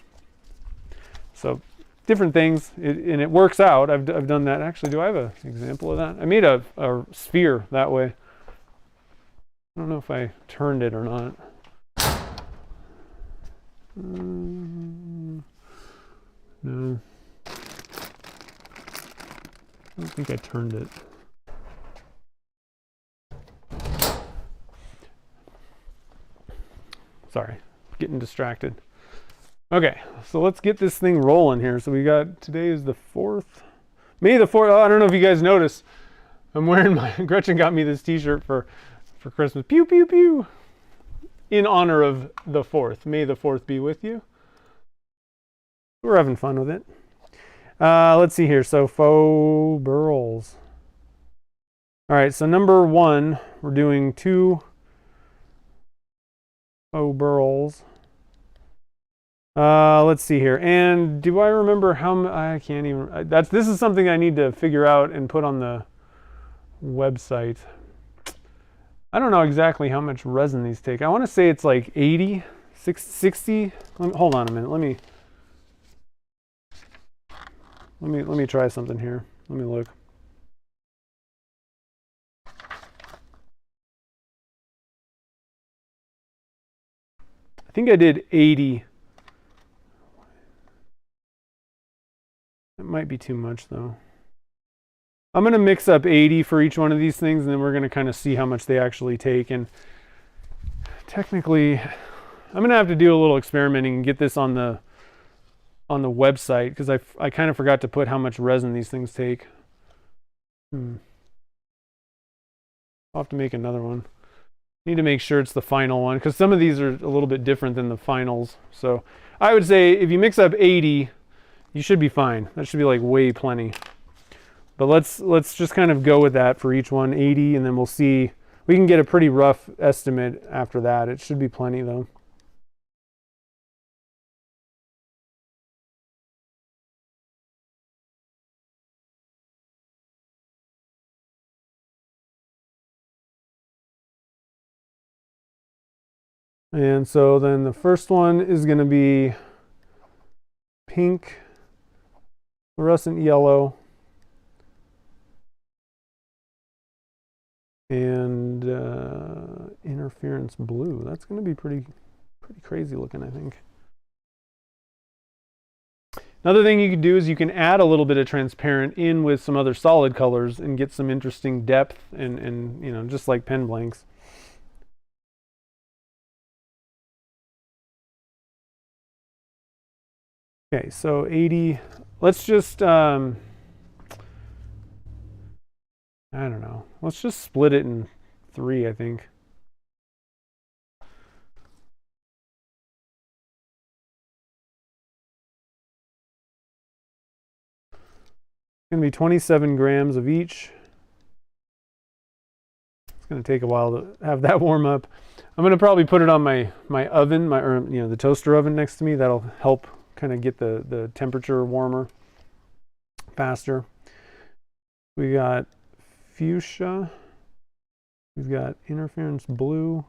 So different things, and it works out. I've done that. Actually, do I have an example of that? I made a sphere that way. I don't know if I turned it or not. No. I don't think I turned it. Sorry, getting distracted. Okay, so let's get this thing rolling here. So we got, today is the 4th. May the 4th, oh, I don't know if you guys noticed. I'm wearing Gretchen got me this t-shirt for Christmas. Pew, pew, pew. In honor of the 4th. May the 4th be with you. We're having fun with it. Let's see here. So faux burls. All right, so number 1, we're doing 2 faux burls. Let's see here. And do I remember how I can't even, this is something I need to figure out and put on the website. I don't know exactly how much resin these take. I want to say it's like 80, 60. Hold on a minute. Let me try something here. Let me look. I think I did 80. It might be too much though. I'm going to mix up 80 for each one of these things, and then we're going to kind of see how much they actually take. And technically, I'm going to have to do a little experimenting and get this on the website, because I kind of forgot to put how much resin these things take. I'll have to make another one. Need to make sure it's the final one, because some of these are a little bit different than the finals. So I would say if you mix up 80, you should be fine. That should be like way plenty. But let's just kind of go with that for each one, 80, and then we'll see. We can get a pretty rough estimate after that. It should be plenty though. And so then the first one is going to be pink, fluorescent yellow, and interference blue. That's going to be pretty crazy looking, I think. Another thing you can do is you can add a little bit of transparent in with some other solid colors and get some interesting depth and you know, just like pen blanks. Okay, so 80, let's just, I don't know, let's just split it in 3, I think. It's going to be 27 grams of each. It's going to take a while to have that warm up. I'm going to probably put it on my oven, or you know, the toaster oven next to me. That'll help kind of get the temperature warmer faster. We got fuchsia, we've got interference blue,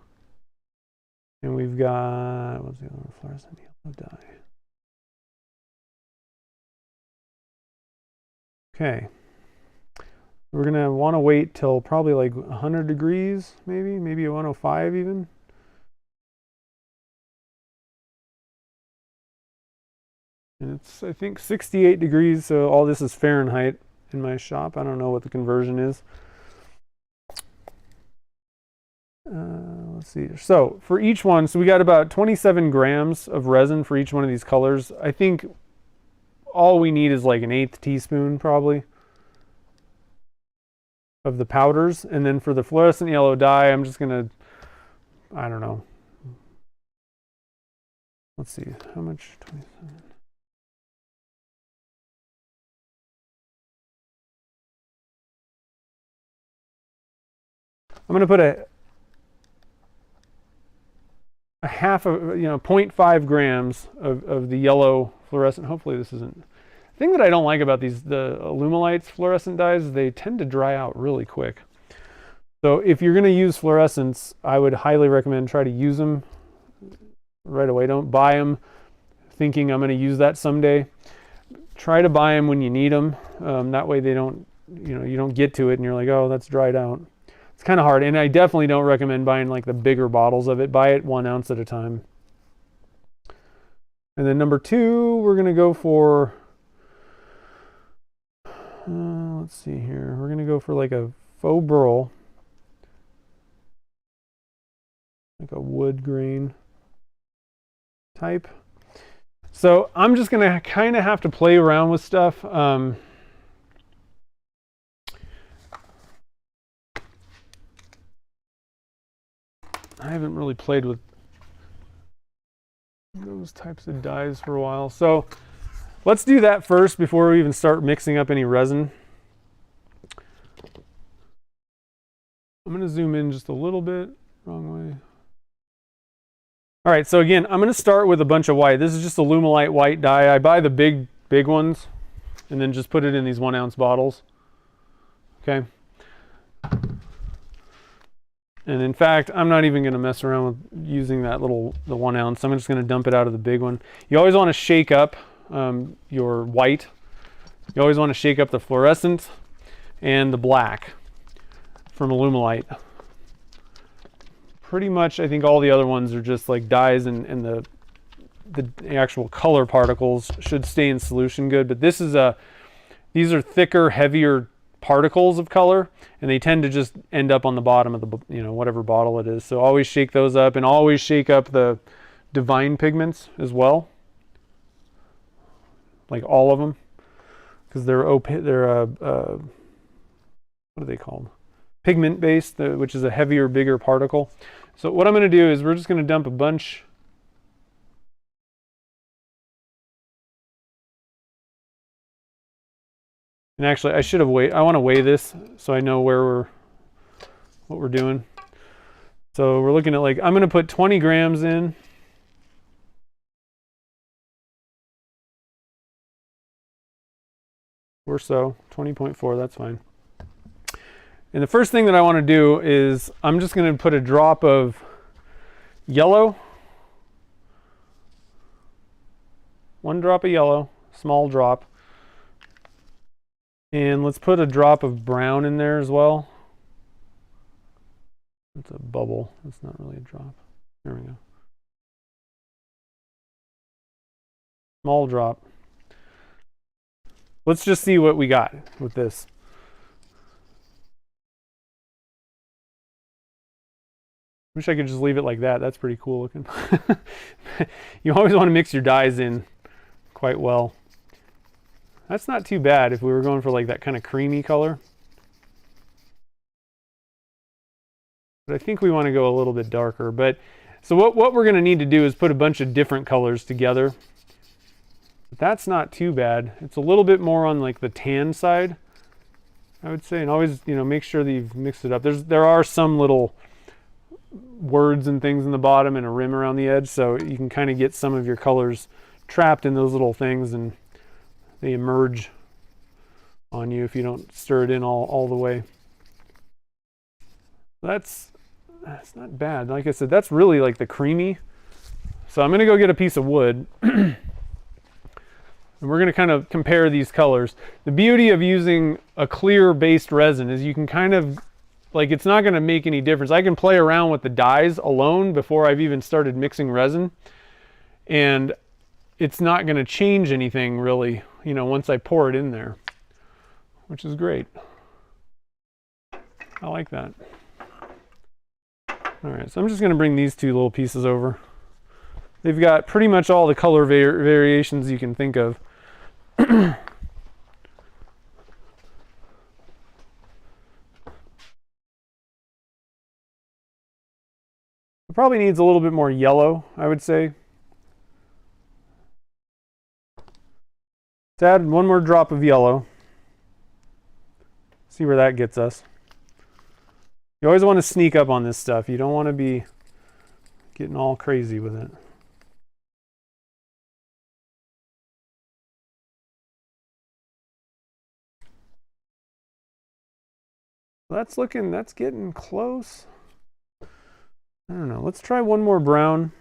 and we've got, what's the other one? Fluorescent yellow dye. Okay, we're gonna want to wait till probably like 100 degrees, maybe 105 even. And it's, I think, 68 degrees, so all this is Fahrenheit in my shop. I don't know what the conversion is. let's see. So for each one, so we got about 27 grams of resin for each one of these colors. I think all we need is like an 1/8 teaspoon probably of the powders. And then for the fluorescent yellow dye, I'm just gonna, I don't know. Let's see, how much? 27. I'm gonna put a half of, 0.5 grams of the yellow fluorescent. Hopefully this isn't. The thing that I don't like about the Alumilites fluorescent dyes is they tend to dry out really quick. So if you're going to use fluorescents, I would highly recommend try to use them right away. Don't buy them thinking I'm going to use that someday. Try to buy them when you need them. That way they don't, you don't get to it and you're like, oh, that's dried out. It's kind of hard, and I definitely don't recommend buying like the bigger bottles of it. Buy it 1 ounce at a time. And then number 2, we're going to go for, let's see here. We're going to go for like a faux burl, like a wood grain type. So I'm just going to kind of have to play around with stuff. I haven't really played with those types of dyes for a while. So let's do that first before we even start mixing up any resin. I'm going to zoom in just a little bit. Wrong way. All right, so again, I'm going to start with a bunch of white. This is just Alumilite white dye. I buy the big ones and then just put it in these 1 ounce bottles. Okay. And in fact, I'm not even going to mess around with using that the 1 ounce. I'm just going to dump it out of the big one. You always want to shake up your white. You always want to shake up the fluorescent and the black from Alumilite. Pretty much, I think all the other ones are just like dyes, and the actual color particles should stay in solution good. But these are thicker, heavier particles of color, and they tend to just end up on the bottom of the whatever bottle it is. So always shake those up, and always shake up the divine pigments as well, like all of them, because they're what are they called? Pigment based, which is a heavier, bigger particle. So what I'm going to do is we're just going to dump a bunch. And actually, I should have I want to weigh this so I know what we're doing. So we're looking at I'm going to put 20 grams in. Or so, 20.4, that's fine. And the first thing that I want to do is I'm just going to put a drop of yellow. 1 drop of yellow, small drop. And let's put a drop of brown in there as well. It's a bubble. It's not really a drop. There we go. Small drop. Let's just see what we got with this. Wish I could just leave it like that. That's pretty cool looking. You always want to mix your dyes in quite well. That's not too bad if we were going for like that kind of creamy color. But I think we want to go a little bit darker. But so what we're going to need to do is put a bunch of different colors together. But that's not too bad. It's a little bit more on like the tan side, I would say. And always, make sure that you've mixed it up. There are some little words and things in the bottom and a rim around the edge, so you can kind of get some of your colors trapped in those little things, and they emerge on you if you don't stir it in all the way. That's not bad. Like I said, that's really like the creamy. So I'm going to go get a piece of wood and we're going to kind of compare these colors. The beauty of using a clear based resin is you can kind of it's not going to make any difference. I can play around with the dyes alone before I've even started mixing resin, and it's not going to change anything really, once I pour it in there, which is great. I like that. All right, so I'm just going to bring these two little pieces over. They've got pretty much all the color variations you can think of. It probably needs a little bit more yellow, I would say. Let's add one more drop of yellow. See where that gets us. You always want to sneak up on this stuff. You don't want to be getting all crazy with it. That's getting close. I don't know. Let's try one more brown.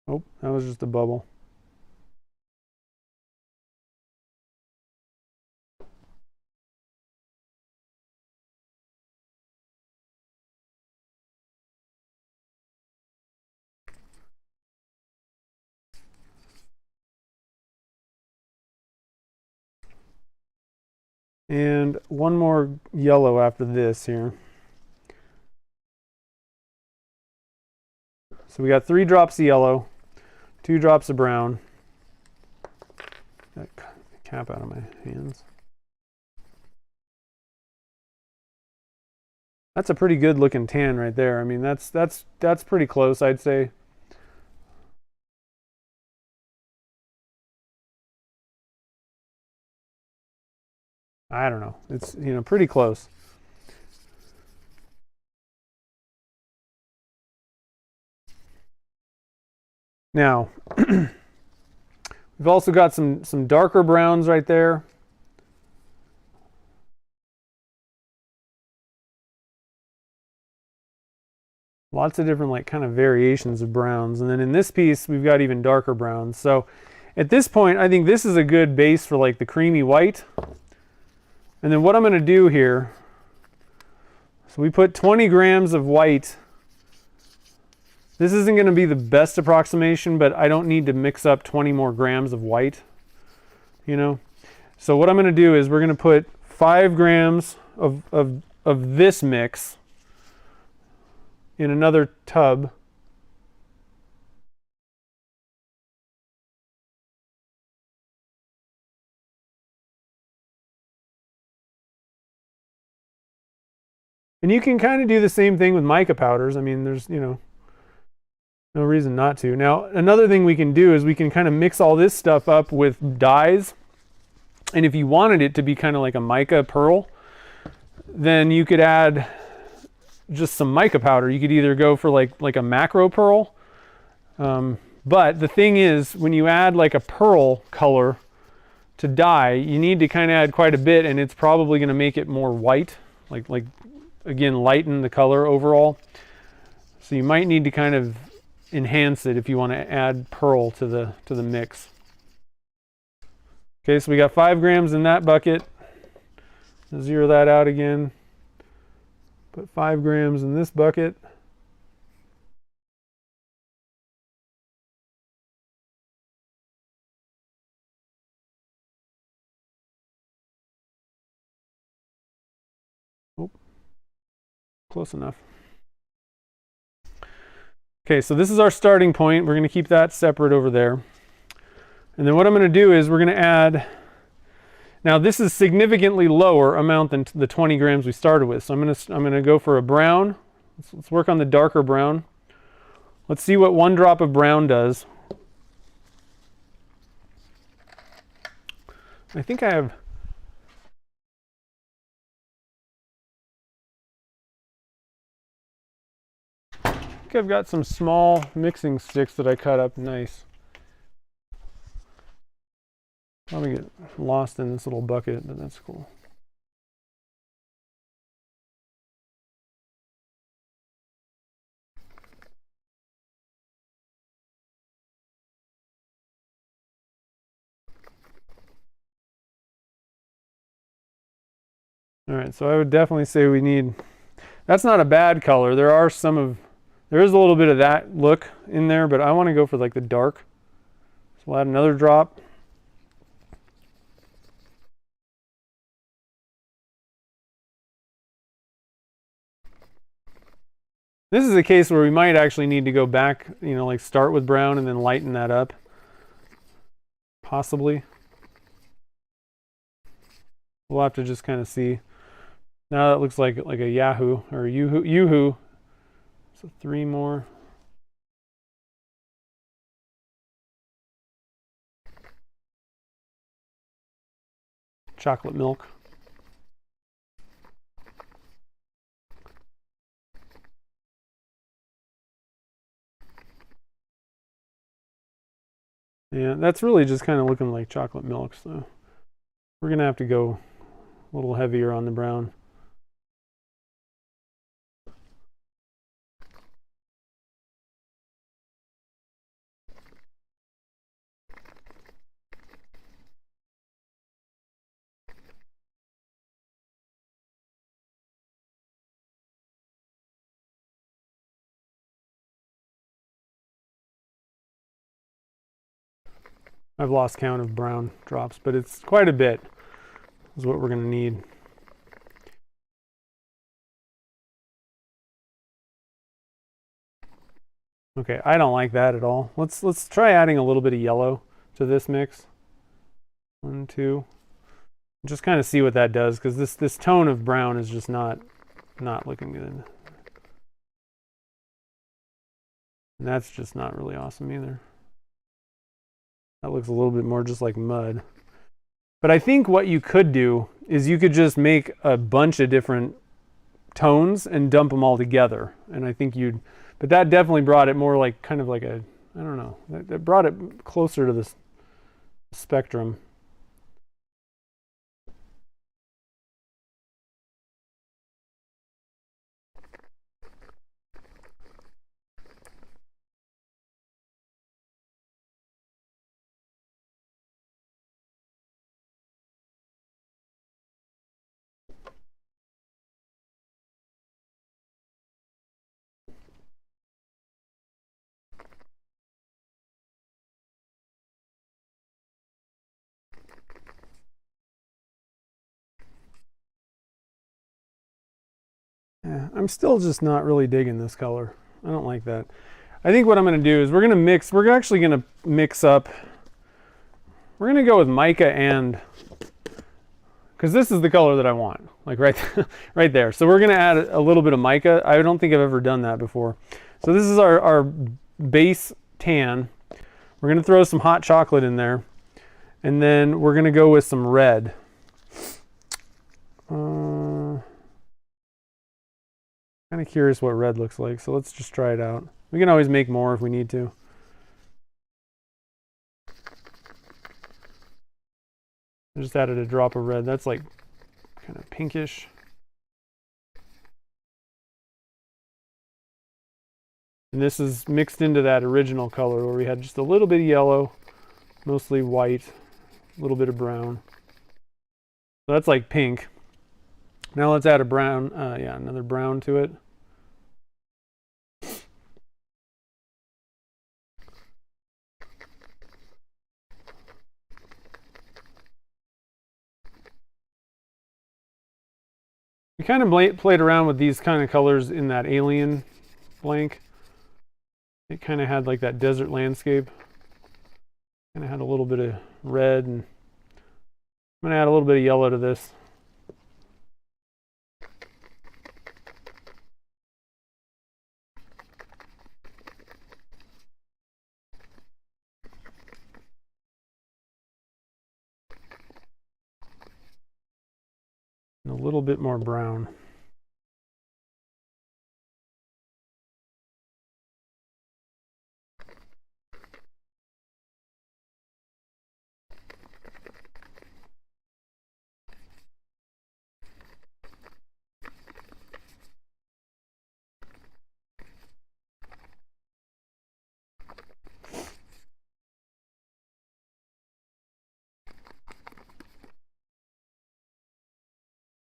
Oh, that was just a bubble. And one more yellow after this here. So we got 3 drops of yellow, 2 drops of brown. That cap out of my hands. That's a pretty good looking tan right there. I mean, that's pretty close, I'd say. I don't know. It's, you know, pretty close. Now, we've also got some darker browns right there. Lots of different like kind of variations of browns. And then in this piece, we've got even darker browns. So at this point, I think this is a good base for like the creamy white. And then what I'm going to do here, so we put 20 grams of white. This isn't going to be the best approximation, but I don't need to mix up 20 more grams of white, you know. So what I'm going to do is we're going to put 5 grams of this mix in another tub. And you can kind of do the same thing with mica powders. I mean, there's, you know, no reason not to. Now, another thing we can do is we can kind of mix all this stuff up with dyes. And if you wanted it to be kind of like a mica pearl, then you could add just some mica powder. You could either go for like a macro pearl. But the thing is, when you add like a pearl color to dye, you need to kind of add quite a bit, and it's probably going to make it more white, like again, lighten the color overall. So you might need to kind of enhance it if you want to add pearl to the mix. Okay, so we got 5 grams in that bucket. Zero that out again. Put 5 grams in this bucket. Oh, close enough. Okay, so this is our starting point. We're going to keep that separate over there. And then what I'm going to do is we're going to add, now this is significantly lower amount than the 20 grams we started with. So I'm going to go for a brown. Let's work on the darker brown. Let's see what 1 drop of brown does. I think I've got some small mixing sticks that I cut up nice. Probably get lost in this little bucket, but that's cool. All right, so I would definitely say we need, that's not a bad color. There is a little bit of that look in there, but I want to go for like the dark. So we'll add another drop. This is a case where we might actually need to go back, you know, like start with brown and then lighten that up. Possibly. We'll have to just kind of see. Now that looks like a Yahoo or Yoo-hoo. So 3 more. Chocolate milk. Yeah, that's really just kind of looking like chocolate milk, so we're gonna have to go a little heavier on the brown. I've lost count of brown drops, but it's quite a bit is what we're gonna need. Okay, I don't like that at all. Let's try adding a little bit of yellow to this mix. 1, 2. Just kind of see what that does, because this tone of brown is just not looking good. And that's just not really awesome either. That looks a little bit more just like mud. But I think what you could do is you could just make a bunch of different tones and dump them all together. And I think you'd, but that definitely brought it more like kind of like a, I don't know, that brought it closer to the spectrum. Yeah, I'm still just not really digging this color. I don't like that. I think what I'm going to do is we're actually going to mix up, we're going to go with mica and, because this is the color that I want, like right there. So we're going to add a little bit of mica. I don't think I've ever done that before. So this is our base tan. We're going to throw some hot chocolate in there, and then we're going to go with some red. Kind of curious what red looks like, so let's just try it out. We can always make more if we need to. I just added a drop of red. That's like kind of pinkish. And this is mixed into that original color where we had just a little bit of yellow, mostly white, a little bit of brown. So that's like pink. Now let's add a brown, yeah, another brown to it. We kind of played around with these kind of colors in that alien blank. It kind of had like that desert landscape. Kind of had a little bit of red, and I'm going to add a little bit of yellow to this. And a little bit more brown.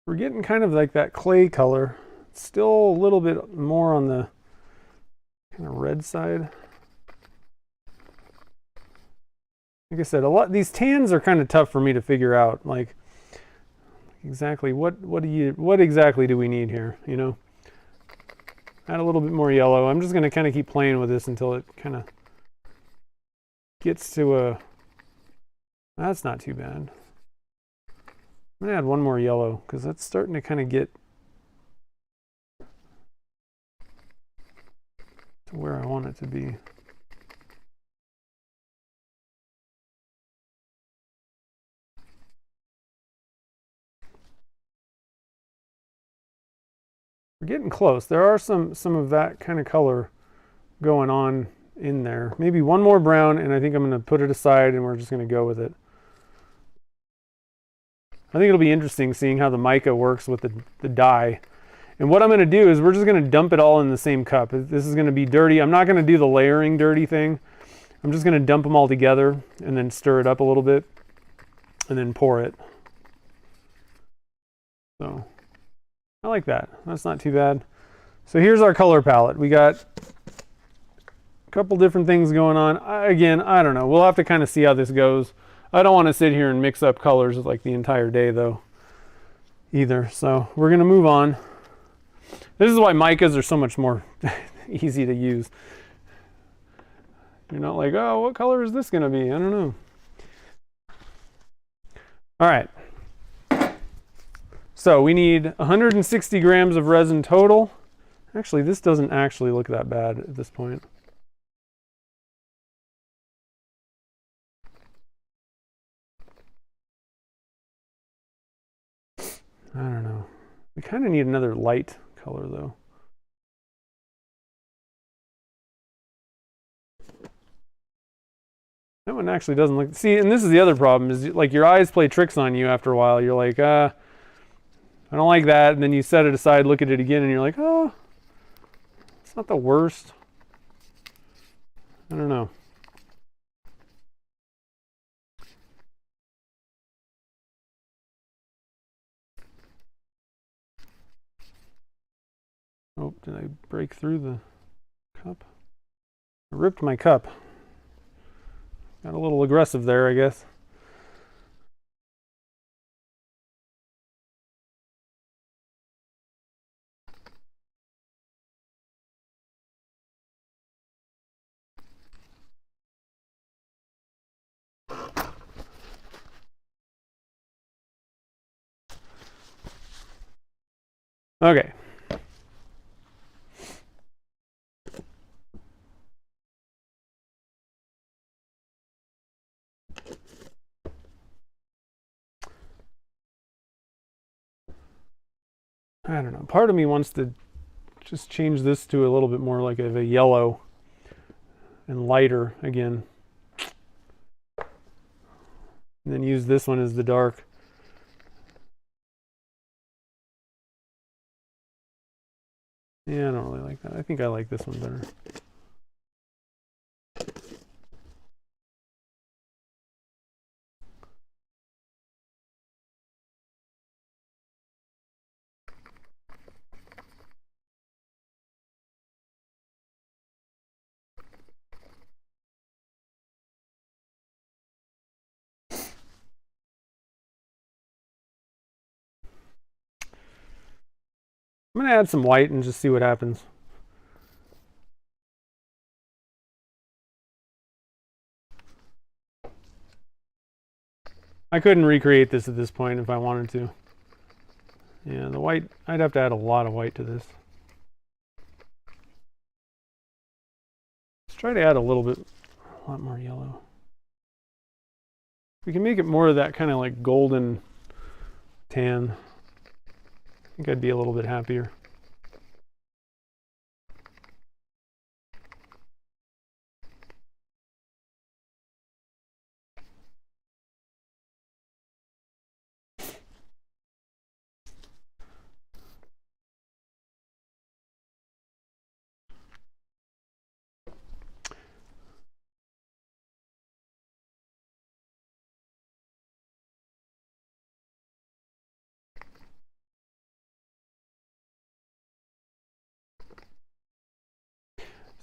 We're getting kind of like that clay color. Still a little bit more on the kind of red side. Like I said, these tans are kind of tough for me to figure out. Like exactly what exactly do we need here? You know, Add a little bit more yellow. I'm just going to kind of keep playing with this until it kind of gets to a... That's not too bad. I'm going to add one more yellow because that's starting to kind of get to where I want it to be. We're getting close. There are some of that kind of color going on in there. Maybe one more brown, and I think I'm going to put it aside and we're just going to go with it. I think it'll be interesting seeing how the mica works with the dye. And what I'm going to do is we're just going to dump it all in the same cup. This is going to be dirty. I'm not going to do the layering dirty thing. I'm just going to dump them all together and then stir it up a little bit and then pour it. So I like that. That's not too bad. So here's our color palette. We got a couple different things going on. Again, I don't know. We'll have to kind of see how this goes. I don't want to sit here and mix up colors like the entire day though either. So we're going to move on. This is why micas are so much more easy to use. You're not like, oh, what color is this going to be? I don't know. All right. So we need 160 grams of resin total. Actually, this doesn't actually look that bad at this point. I don't know. We kind of need another light color though. That one actually doesn't look... See, and this is the other problem, is like your eyes play tricks on you after a while. You're like, I don't like that. And then you set it aside, look at it again, and you're like, oh, it's not the worst. I don't know. Oh, did I break through the cup? I ripped my cup. Got a little aggressive there, I guess. Okay. I don't know. Part of me wants to just change this to a little bit more like of a yellow and lighter again. And then use this one as the dark. Yeah, I don't really like that. I think I like this one better. I'm going to add some white and just see what happens. I couldn't recreate this at this point if I wanted to. Yeah, the white, I'd have to add a lot of white to this. Let's try to add a little bit, a lot more yellow. We can make it more of that kind of like golden tan. I think I'd be a little bit happier.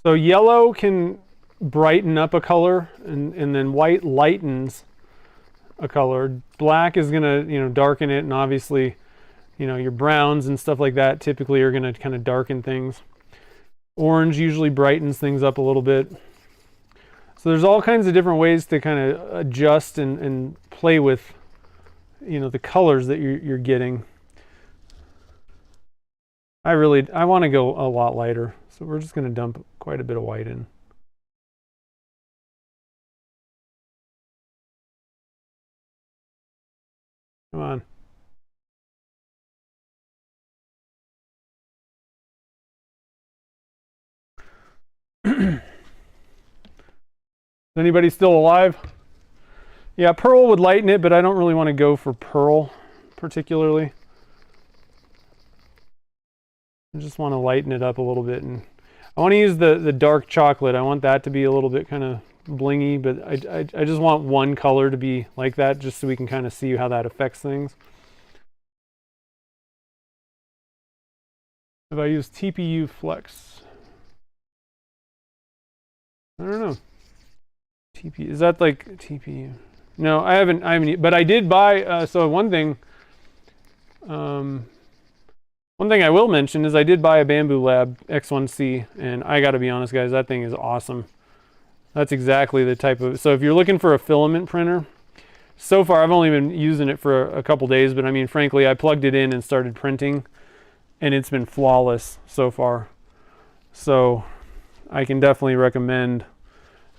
So yellow can brighten up a color, and then white lightens a color. Black is gonna, darken it, and obviously, your browns and stuff like that typically are gonna kind of darken things. Orange usually brightens things up a little bit. So there's all kinds of different ways to kind of adjust and play with, you know, the colors that you're getting. I want to go a lot lighter, so we're just going to dump quite a bit of white in. Come on. Is anybody still alive? Yeah, pearl would lighten it, but I don't really want to go for pearl particularly. I just want to lighten it up a little bit, and I want to use the dark chocolate. I want that to be a little bit kind of blingy, but I just want one color to be like that, just so we can kind of see how that affects things. If I use TPU Flex, I don't know. TP, is that like TPU? No, I haven't, but I did buy, so one thing I will mention is I did buy a Bamboo Lab X1C, and I gotta be honest guys, that thing is awesome. That's exactly the type of, so if you're looking for a filament printer, so far I've only been using it for a couple days, but I mean, frankly, I plugged it in and started printing, and it's been flawless so far. So I can definitely recommend.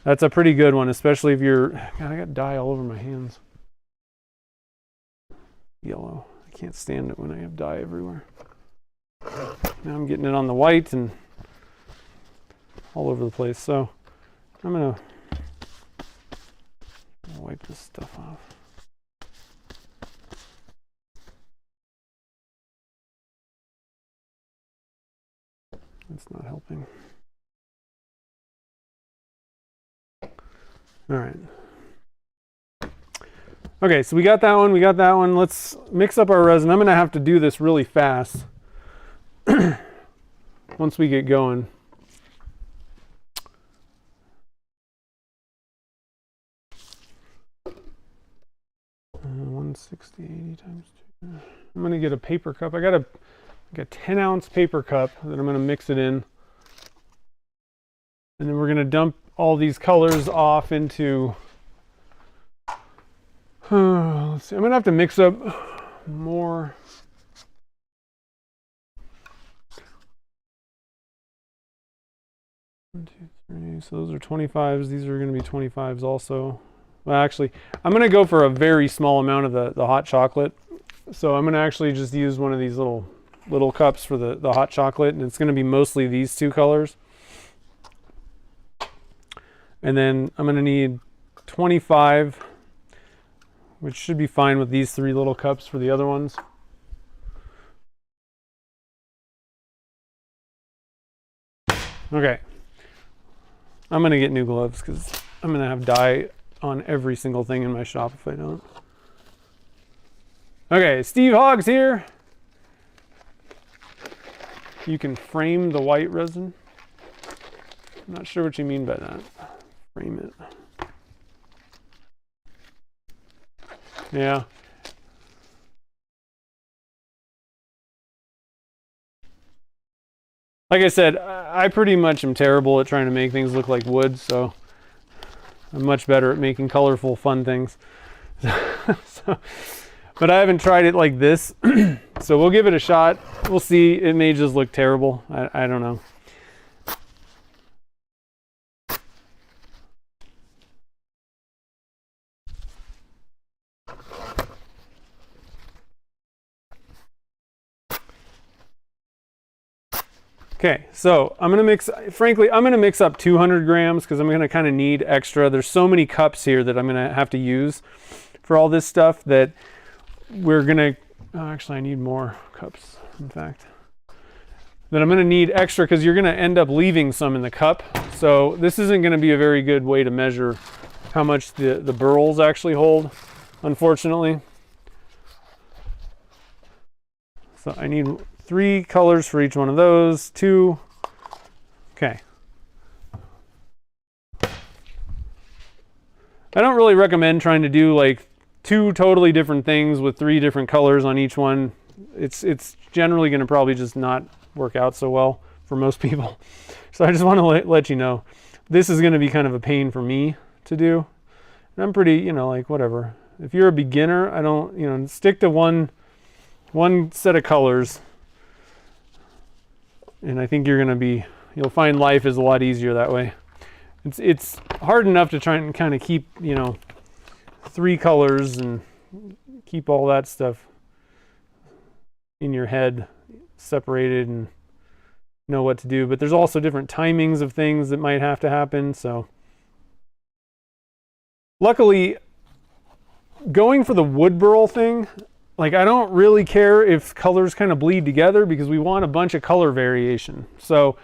That's a pretty good one, especially if you're, God, I got dye all over my hands. Yellow. I can't stand it when I have dye everywhere. Now I'm getting it on the white and all over the place. So I'm gonna wipe this stuff off. That's not helping. All right. Okay, so we got that one, we got that one. Let's mix up our resin. I'm gonna have to do this really fast once we get going. Uh, 160, 80 times 2. I'm gonna get a paper cup. I got a 10-ounce paper cup that I'm gonna mix it in. And then we're gonna dump all these colors off into, let's see, I'm gonna have to mix up more. One, two, three. So those are 25s. These are gonna be 25s also. Well, actually, I'm gonna go for a very small amount of the hot chocolate. So I'm gonna actually just use one of these little cups for the hot chocolate, and it's gonna be mostly these two colors. And then I'm going to need 25, which should be fine with these 3 little cups for the other ones. Okay. I'm going to get new gloves because I'm going to have dye on every single thing in my shop if I don't. Okay, Steve Hogg's here. You can frame the white resin. I'm not sure what you mean by that. Frame it. Yeah. Like I said, I pretty much am terrible at trying to make things look like wood, so I'm much better at making colorful, fun things. But I haven't tried it like this, so we'll give it a shot. We'll see. It may just look terrible. I don't know. Okay, so I'm gonna mix, frankly, I'm gonna mix up 200 grams because I'm gonna kind of need extra. There's so many cups here that I'm gonna have to use for all this stuff that we're gonna, oh, actually I need more cups, in fact. That I'm gonna need extra because you're gonna end up leaving some in the cup. So this isn't gonna be a very good way to measure how much the burls actually hold, unfortunately. So I need 3 colors for each one of those, 2. Okay. I don't really recommend trying to do like 2 totally different things with 3 different colors on each one. It's generally going to probably just not work out so well. for most people. So I just want to let you know, this is going to be kind of a pain for me to do. And I'm pretty, you know, like whatever. If you're a beginner, I don't, you know, stick to one set of colors. And I think you'll find life is a lot easier that way. It's hard enough to try and kind of keep, you know, 3 colors and keep all that stuff in your head separated and know what to do. But there's also different timings of things that might have to happen. So luckily, going for the wood burl thing, like I don't really care if colors kind of bleed together because we want a bunch of color variation. So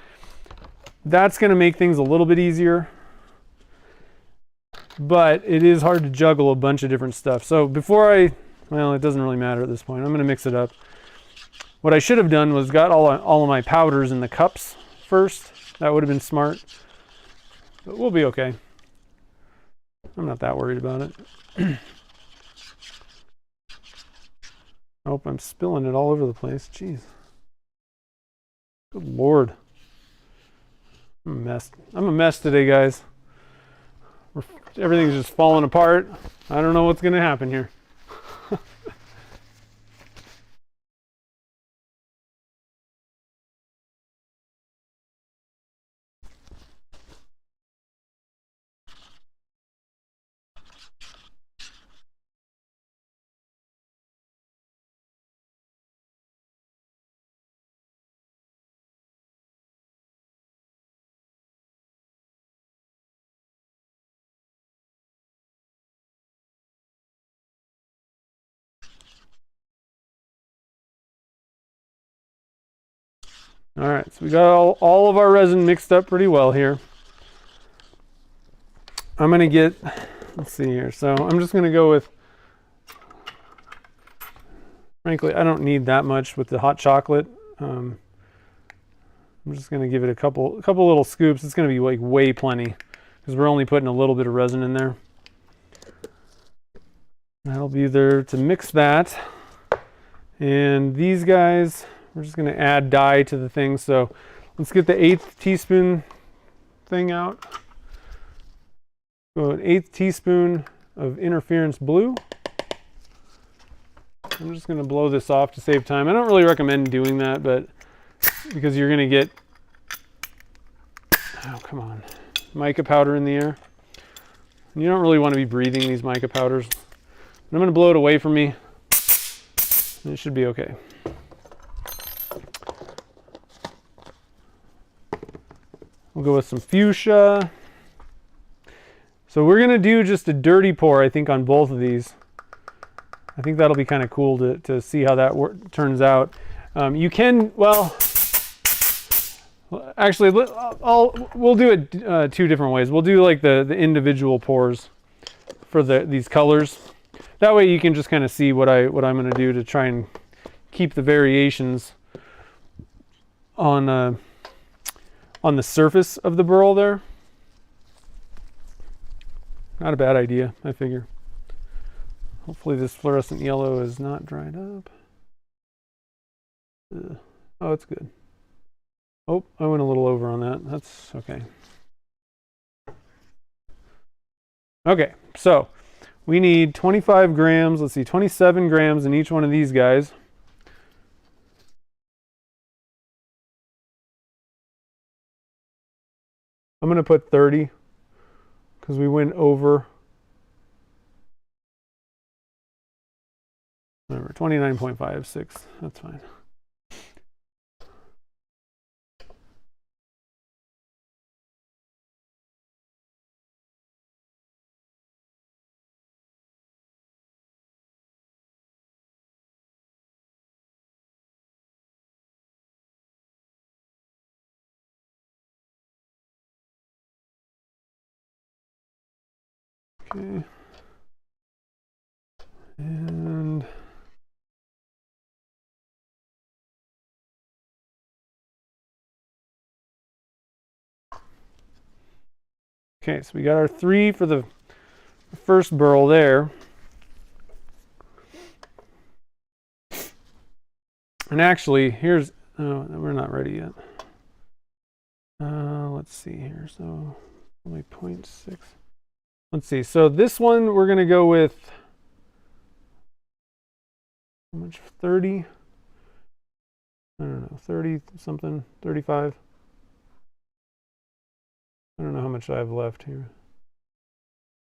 that's going to make things a little bit easier. But it is hard to juggle a bunch of different stuff. So before well, it doesn't really matter at this point. I'm going to mix it up. What I should have done was got all of my powders in the cups first. That would have been smart. But we'll be okay. I'm not that worried about it. Oh, I'm spilling it all over the place. Jeez. Good Lord. I'm a mess. I'm a mess today, guys. Everything's just falling apart. I don't know what's going to happen here. All right, so we got all of our resin mixed up pretty well here. I'm going to get, let's see here. So I'm just going to go with, frankly, I don't need that much with the hot chocolate. I'm just going to give it a couple little scoops. It's going to be like way plenty because we're only putting a little bit of resin in there. That'll be there to mix that. And these guys, we're just going to add dye to the thing. So let's get the 1/8 teaspoon thing out. So an 1/8 teaspoon of interference blue. I'm just going to blow this off to save time. I don't really recommend doing that, but because you're going to get, oh, come on, mica powder in the air. And you don't really want to be breathing these mica powders. I'm going to blow it away from me. And it should be okay. We'll go with some fuchsia. So we're going to do just a dirty pour, I think, on both of these. I think that'll be kind of cool to see how that turns out. You can, well, actually, we'll do it 2 different ways. We'll do like the individual pours for these colors. That way you can just kind of see what I'm going to do to try and keep the variations on the surface of the burl there. Not a bad idea, I figure. Hopefully this fluorescent yellow is not dried up. Oh, it's good. Oh, I went a little over on that. That's okay. Okay, so we need 25 grams, let's see, 27 grams in each one of these guys. I'm going to put 30 because we went over. Whatever, 29.56, that's fine. Okay. And okay, so we got our 3 for the first burl there. And actually, here's, oh, we're not ready yet. Let's see here. So only 0.6. Let's see. So this one we're going to go with how much? 30? I don't know. 30 something, 35. I don't know how much I have left here.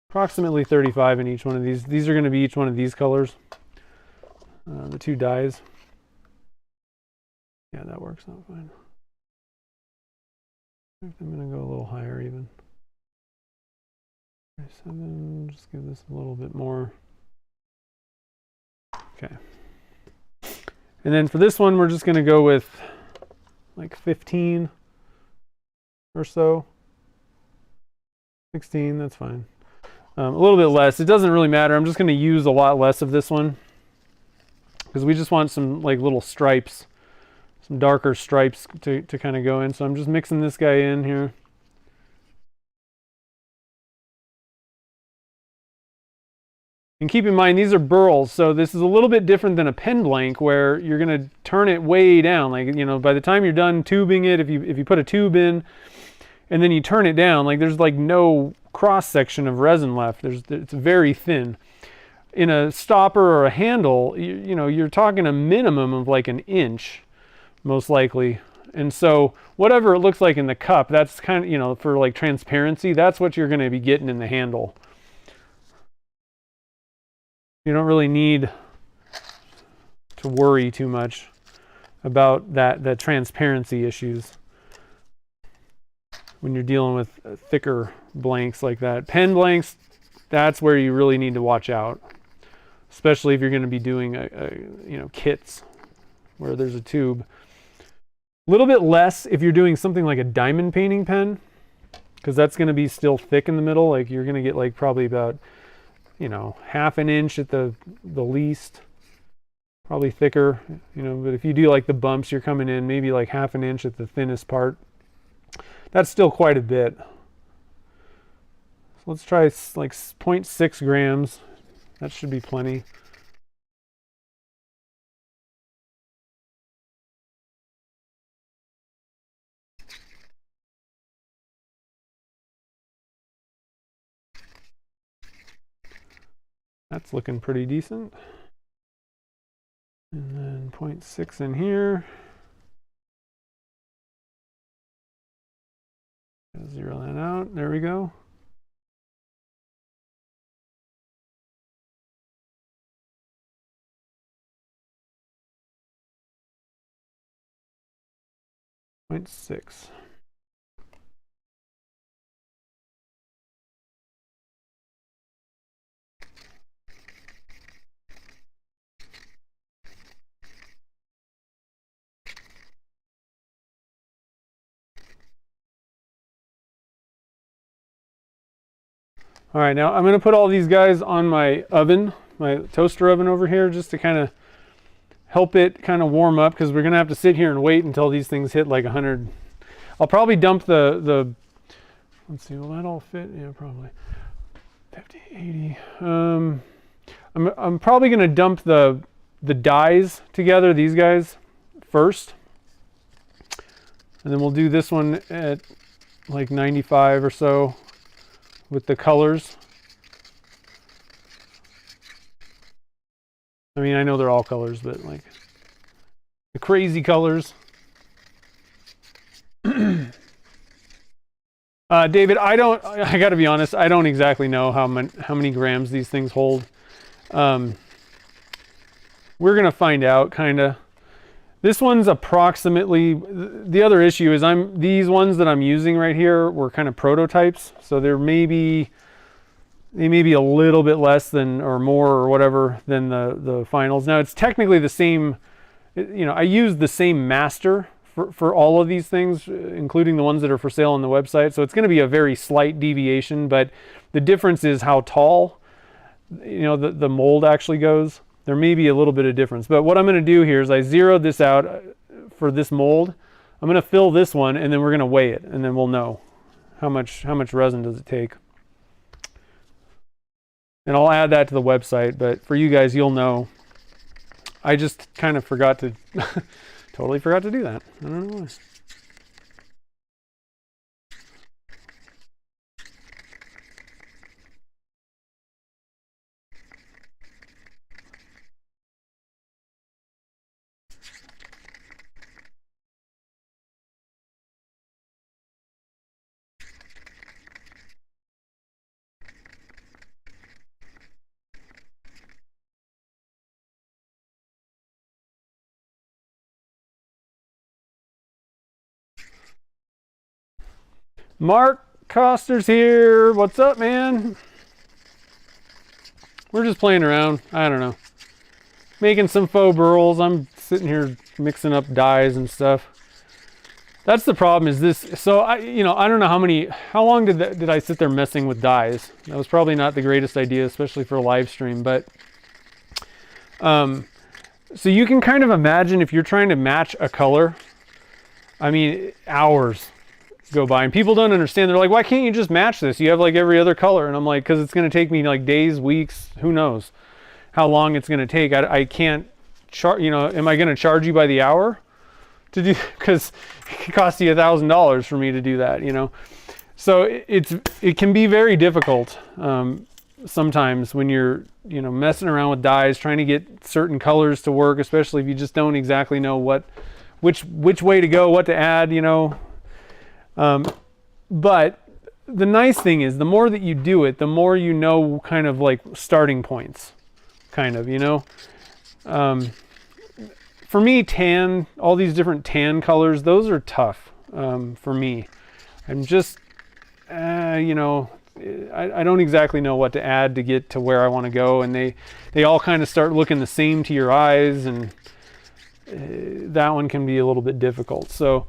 Approximately 35 in each one of these. These are going to be each one of these colors. The two dyes. Yeah, that works out fine. I'm going to go a little higher even. 7, just give this a little bit more. Okay. And then for this one, we're just going to go with like 15 or so. 16, that's fine. A little bit less. It doesn't really matter. I'm just going to use a lot less of this one because we just want some like little stripes, some darker stripes to kind of go in. So I'm just mixing this guy in here. And keep in mind, these are burls, so this is a little bit different than a pen blank where you're going to turn it way down. Like, you know, by the time you're done tubing it, if you put a tube in and then you turn it down, like there's like no cross section of resin left. It's very thin. In a stopper or a handle, you know, you're talking a minimum of like an inch, most likely. And so whatever it looks like in the cup, that's kind of, you know, for like transparency, that's what you're going to be getting in the handle. You don't really need to worry too much about the transparency issues when you're dealing with thicker blanks like that. Pen blanks, that's where you really need to watch out, especially if you're going to be doing you know, kits where there's a tube. A little bit less if you're doing something like a diamond painting pen, because that's going to be still thick in the middle. Like you're going to get like probably about, you know, half an inch at the least, probably thicker, you know, but if you do like the bumps, you're coming in maybe like half an inch at the thinnest part. That's still quite a bit. So let's try like 0.6 grams. That should be plenty. That's looking pretty decent. And then 0.6 in here. Zero that out. There we go. Point 0.6. All right, now I'm going to put all these guys on my oven, my toaster oven over here, just to kind of help it kind of warm up, because we're going to have to sit here and wait until these things hit like 100. I'll probably dump the let's see, will that all fit? Yeah, probably 50, 80. I'm probably going to dump the dyes together, these guys first, and then we'll do this one at like 95 or so with the colors. I mean, I know they're all colors, but like the crazy colors. David, I got to be honest, I don't exactly know how many grams these things hold. We're going to find out, kind of. This one's approximately, the other issue is these ones that I'm using right here were kind of prototypes, so they may be a little bit less than or more or whatever than the finals. Now it's technically the same, you know, I used the same master for all of these things, including the ones that are for sale on the website, so it's going to be a very slight deviation, but the difference is how tall, you know, the mold actually goes. There may be a little bit of difference, but what I'm going to do here is I zeroed this out for this mold. I'm going to fill this one, and then we're going to weigh it, and then we'll know how much resin does it take. And I'll add that to the website, but for you guys, you'll know. I just kind of forgot to, totally forgot to do that. I don't know why. Mark Coster's here. What's up, man? We're just playing around. I don't know. Making some faux burls. I'm sitting here mixing up dyes and stuff. That's the problem is this. So I don't know how long did I sit there messing with dyes? That was probably not the greatest idea, especially for a live stream, but so you can kind of imagine if you're trying to match a color, I mean, hours go by and people don't understand. They're like, why can't you just match this? You have like every other color. And I'm like, because it's going to take me like days, weeks, who knows how long it's going to take. I can't charge, am I going to charge you by the hour to do, because it costs you $1,000 for me to do that, So it can be very difficult sometimes when you're, messing around with dyes, trying to get certain colors to work, especially if you just don't exactly know which way to go, what to add, but the nice thing is the more that you do it, the more kind of like starting points, kind of, for me, all these different tan colors, those are tough for me. I'm just, I don't exactly know what to add to get to where I want to go, and they all kind of start looking the same to your eyes, and that one can be a little bit difficult. So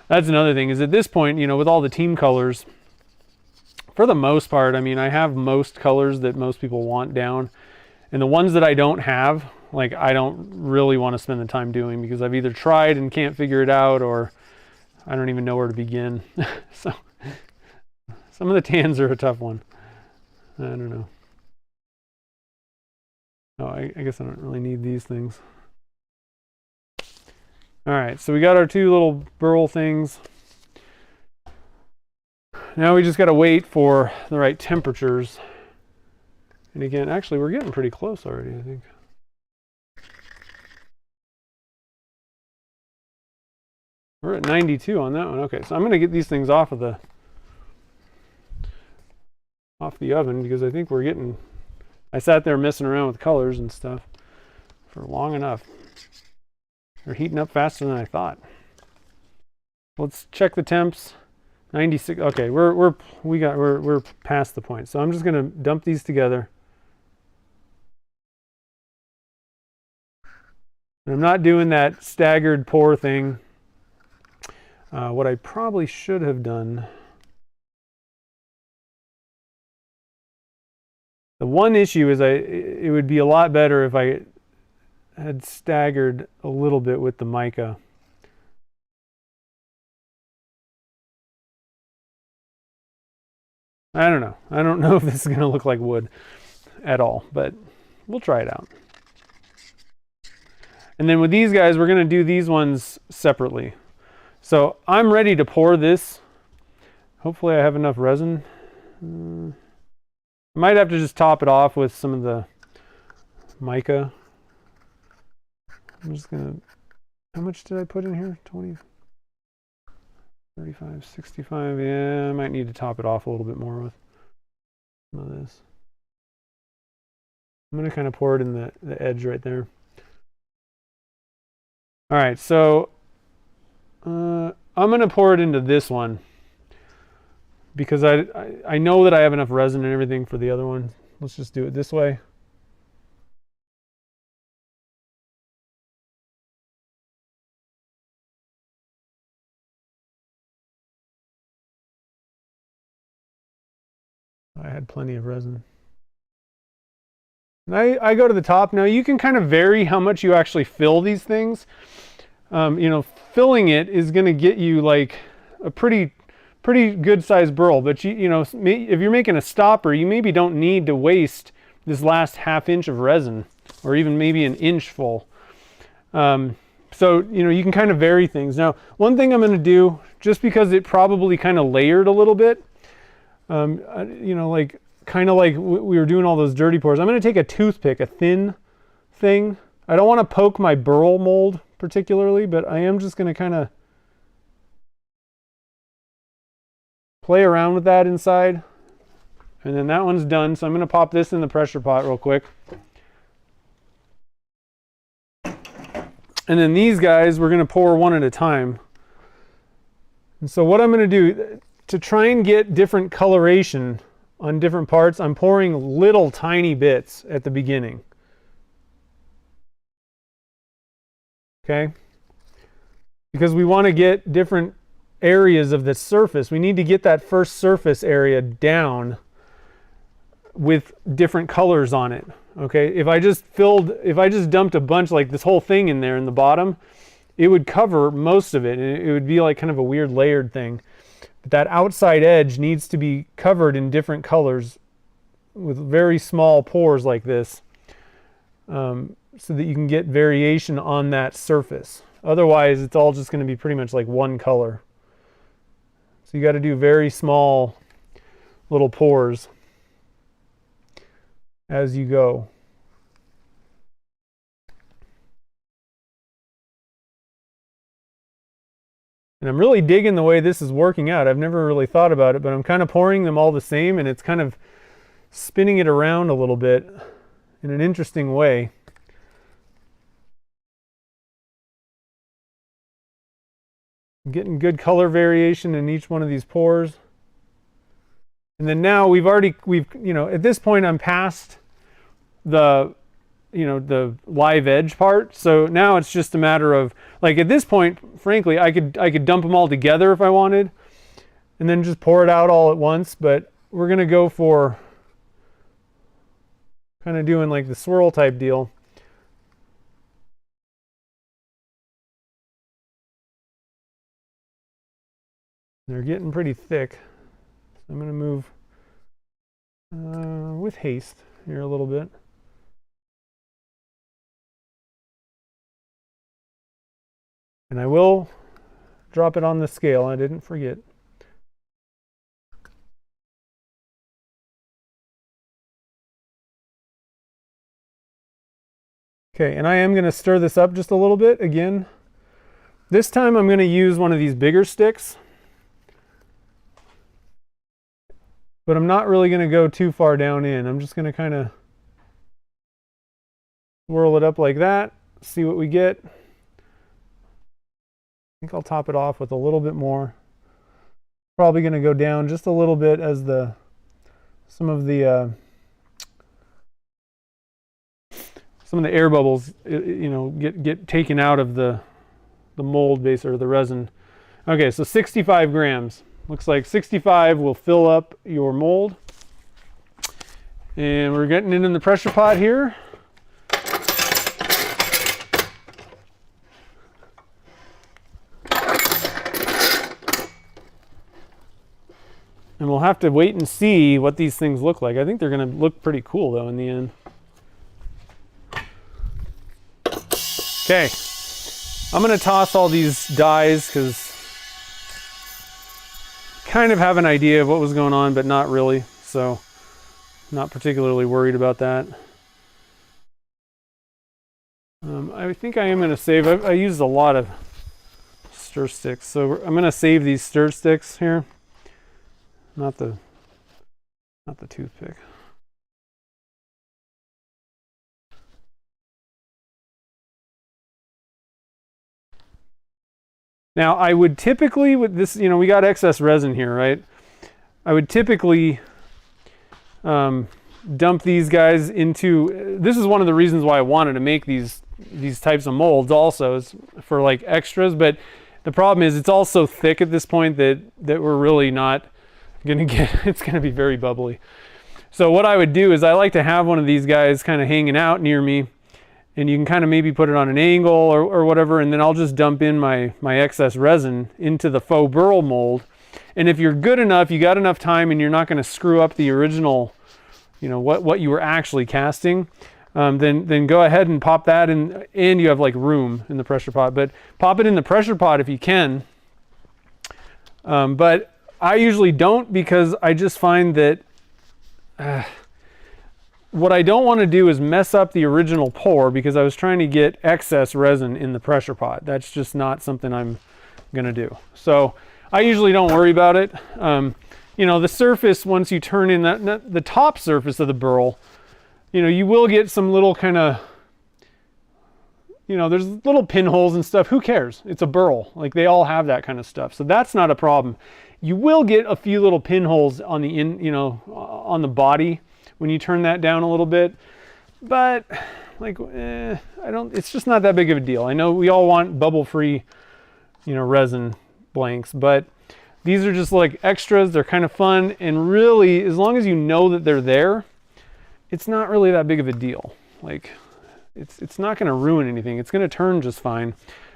that's another thing is at this point, with all the team colors, for the most part, I mean, I have most colors that most people want down, and the ones that I don't have, like, I don't really want to spend the time doing because I've either tried and can't figure it out, or I don't even know where to begin. So some of the tans are a tough one. I don't know. Oh, I guess I don't really need these things. All right, so we got our two little burl things. Now we just got to wait for the right temperatures. And again, actually, we're getting pretty close already, I think. We're at 92 on that one. Okay, so I'm going to get these things off the oven because I think I sat there messing around with colors and stuff for long enough. They're heating up faster than I thought. Let's check the temps. 96. Okay, we're past the point. So I'm just going to dump these together. And I'm not doing that staggered pour thing. What I probably should have done. The one issue is it would be a lot better if I had staggered a little bit with the mica. I don't know. I don't know if this is going to look like wood at all, but we'll try it out. And then with these guys, we're going to do these ones separately. So I'm ready to pour this. Hopefully I have enough resin. I might have to just top it off with some of the mica. I'm just going to, how much did I put in here? 20, 35, 65. Yeah, I might need to top it off a little bit more with some of this. I'm going to kind of pour it in the edge right there. All right, so I'm going to pour it into this one because I know that I have enough resin and everything for the other one. Let's just do it this way. I had plenty of resin. And I go to the top. Now you can kind of vary how much you actually fill these things. Filling it is going to get you like a pretty good sized burl, but if you're making a stopper, you maybe don't need to waste this last ½ inch of resin, or even maybe an inch full. So you can kind of vary things. Now, one thing I'm going to do, just because it probably kind of layered a little bit, like kind of like we were doing all those dirty pours, I'm going to take a toothpick, a thin thing. I don't want to poke my burl mold particularly, but I am just going to kind of play around with that inside. And then that one's done. So I'm going to pop this in the pressure pot real quick. And then these guys, we're going to pour one at a time. And so what I'm going to do, to try and get different coloration on different parts, I'm pouring little tiny bits at the beginning. Okay? Because we want to get different areas of the surface. We need to get that first surface area down with different colors on it. Okay? If I just dumped a bunch like this whole thing in there in the bottom, it would cover most of it, and it would be like kind of a weird layered thing. But that outside edge needs to be covered in different colors with very small pores like this, so that you can get variation on that surface. Otherwise, it's all just going to be pretty much like one color. So you got to do very small little pores as you go. And I'm really digging the way this is working out. I've never really thought about it, but I'm kind of pouring them all the same, and it's kind of spinning it around a little bit in an interesting way. I'm getting good color variation in each one of these pores. And then now at this point I'm past the live edge part. So now it's just a matter of, like, at this point, frankly, I could dump them all together if I wanted and then just pour it out all at once, but we're going to go for kind of doing like the swirl type deal. They're getting pretty thick. So I'm going to move with haste here a little bit. And I will drop it on the scale. I didn't forget. Okay, and I am going to stir this up just a little bit again. This time I'm going to use one of these bigger sticks. But I'm not really going to go too far down in. I'm just going to kind of swirl it up like that, see what we get. I think I'll top it off with a little bit more. Probably going to go down just a little bit as some of the air bubbles, get taken out of the mold base or the resin. Okay, so 65 grams. Looks like 65 will fill up your mold. And we're getting it in the pressure pot here. And we'll have to wait and see what these things look like. I think they're going to look pretty cool though in the end. Okay, I'm going to toss all these dies because kind of have an idea of what was going on, but not really. So not particularly worried about that. I think I am going to save. I used a lot of stir sticks, so I'm going to save these stir sticks here. Not the toothpick. Now I would typically, with this, we got excess resin here, right? I would typically dump these guys into, this is one of the reasons why I wanted to make these types of molds also, is for like extras, but the problem is it's all so thick at this point that we're really not gonna get, it's gonna be very bubbly. So what I would do is I like to have one of these guys kind of hanging out near me, and you can kind of maybe put it on an angle or whatever, and then I'll just dump in my excess resin into the faux burl mold. And if you're good enough, you got enough time, and you're not going to screw up the original, what you were actually casting, then go ahead and pop that in, and you have like room in the pressure pot. But pop it in the pressure pot if you can. But I usually don't, because I just find that what I don't want to do is mess up the original pour, because I was trying to get excess resin in the pressure pot. That's just not something I'm going to do. So I usually don't worry about it. The surface, once you turn in the top surface of the burl, you will get some little kind of you know, there's little pinholes and stuff. Who cares? It's a burl. Like, they all have that kind of stuff. So that's not a problem. You will get a few little pinholes on the on the body when you turn that down a little bit. But like, it's just not that big of a deal. I know we all want bubble-free, you know, resin blanks, but these are just like extras. They're kind of fun, and really, as long as you know that they're there, it's not really that big of a deal. Like, it's not going to ruin anything. It's going to turn just fine.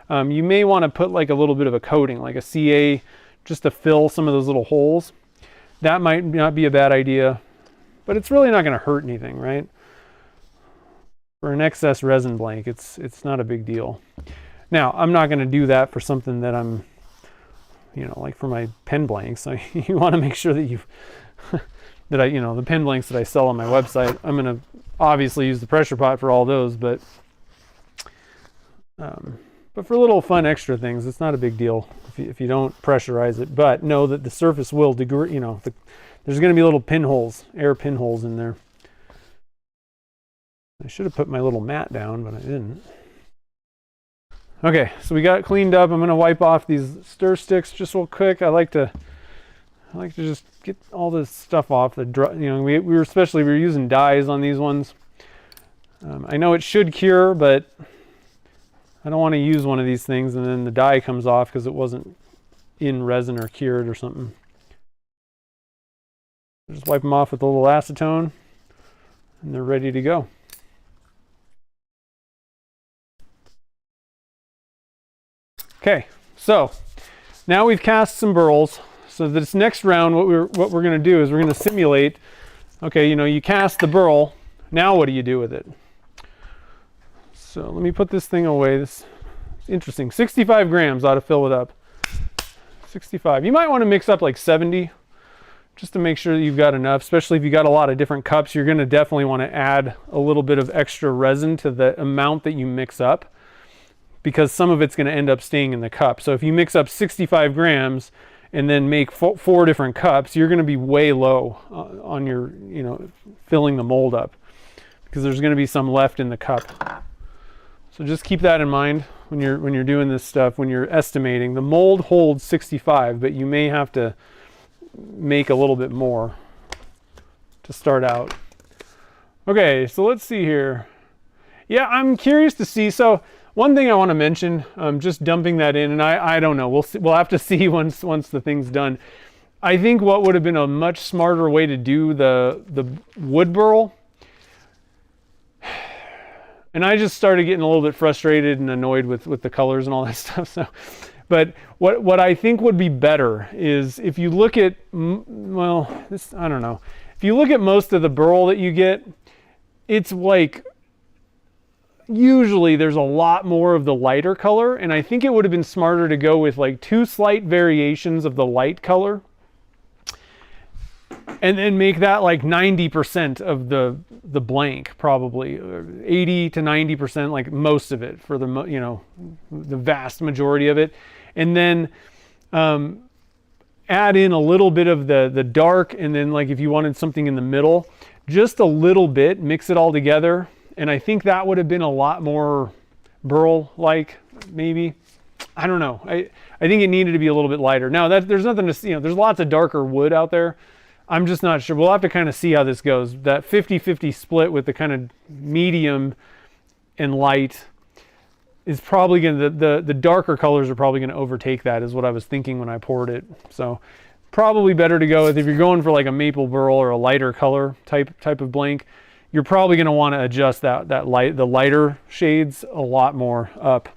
You may want to put like a little bit of a coating, like a CA, just to fill some of those little holes. That might not be a bad idea, but it's really not going to hurt anything, right? For an excess resin blank, it's not a big deal. Now, I'm not going to do that for something that I'm, you know, like for my pen blanks. You want to make sure that the pen blanks that I sell on my website, I'm going to obviously use the pressure pot for all those, but for little fun extra things, it's not a big deal if you don't pressurize it. But know that the surface will degrade. You know, there's going to be little pinholes, air pinholes in there. I should have put my little mat down, but I didn't. Okay, so we got it cleaned up. I'm going to wipe off these stir sticks just real quick. I like to just get all this stuff off. You know, we were using dyes on these ones. I know it should cure, but I don't want to use one of these things and then the dye comes off because it wasn't in resin or cured or something. Just wipe them off with a little acetone, and they're ready to go. Okay, so now we've cast some burls. So this next round, what we're going to do is we're going to simulate. Okay, you know, you cast the burl. Now what do you do with it? So let me put this thing away. This is interesting. 65 grams ought to fill it up. 65. You might want to mix up like 70 just to make sure that you've got enough, especially if you got a lot of different cups. You're going to definitely want to add a little bit of extra resin to the amount that you mix up, because some of it's going to end up staying in the cup. So if you mix up 65 grams and then make four different cups, you're going to be way low on your, you know, filling the mold up, because there's going to be some left in the cup. So just keep that in mind when you're doing this stuff, when you're estimating. The mold holds 65, but you may have to make a little bit more to start out. Okay, so let's see here. Yeah, I'm curious to see. So one thing I want to mention, just dumping that in, and I don't know. We'll have to see once the thing's done. I think what would have been a much smarter way to do the wood burl, and I just started getting a little bit frustrated and annoyed with the colors and all that stuff. So, but what I think would be better is if you look at, well, this, I don't know. If you look at most of the burl that you get, it's like, usually there's a lot more of the lighter color, and I think it would have been smarter to go with like 2 slight variations of the light color, and then make that like 90% of the blank, probably 80 to 90%, like most of it, for the, you know, the vast majority of it, and then add in a little bit of the dark, and then like if you wanted something in the middle, just a little bit, mix it all together. And I think that would have been a lot more burl-like, maybe. I don't know. I think it needed to be a little bit lighter. Now, there's nothing to see. You know, there's lots of darker wood out there. I'm just not sure. We'll have to kind of see how this goes. That 50-50 split with the kind of medium and light is probably going to, the darker colors are probably going to overtake that, is what I was thinking when I poured it. So probably better to go with, if you're going for like a maple burl or a lighter color type of blank, you're probably going to want to adjust the lighter shades a lot more up.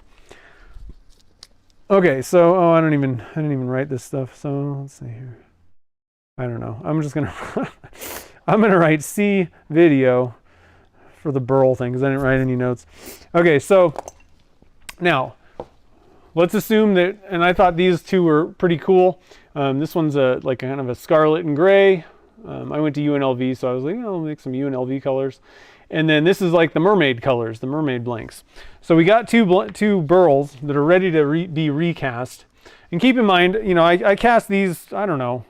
Okay, so I didn't even write this stuff. So let's see here. I don't know. I'm just gonna I'm gonna write C video for the burl thing because I didn't write any notes. Okay, so now let's assume that, and I thought these two were pretty cool. This one's like kind of a scarlet and gray. I went to UNLV, so I was like, I'll make some UNLV colors. And then this is like the mermaid colors, the mermaid blanks. So we got two burls that are ready to be recast. And keep in mind, you know, I cast these, I don't know,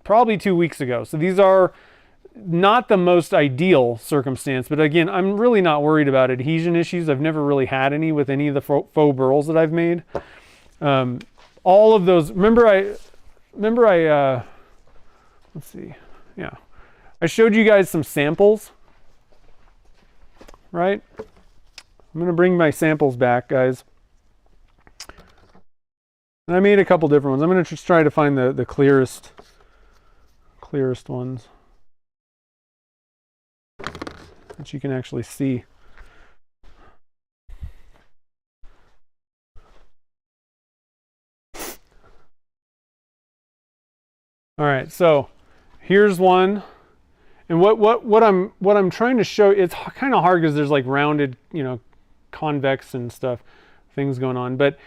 probably 2 weeks ago. So these are not the most ideal circumstance, but again, I'm really not worried about adhesion issues. I've never really had any with any of the faux burls that I've made. All of those, remember I, let's see, yeah. I showed you guys some samples, right? I'm gonna bring my samples back, guys. And I made a couple different ones. I'm gonna just try to find the clearest ones that you can actually see. All right, so here's one, and what I'm trying to show, it's kind of hard because there's like rounded, you know, convex and stuff, things going on, but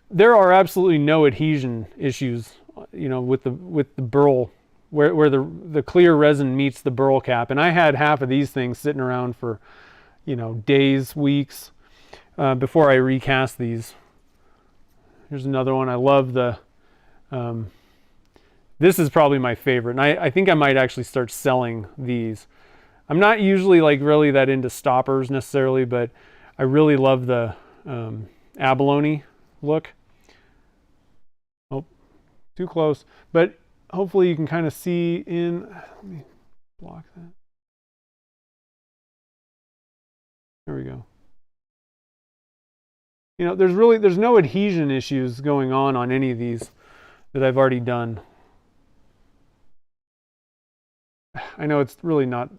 there are absolutely no adhesion issues, you know, with the burl, where the clear resin meets the burl cap. And I had half of these things sitting around for, you know, days, weeks, before I recast these. Here's another one. I love the, this is probably my favorite, and I think I might actually start selling these. I'm not usually like really that into stoppers necessarily, but I really love the abalone look. Oh, too close, but hopefully you can kind of see in, let me block that. There we go. You know, there's no adhesion issues going on any of these that I've already done. I know it's really not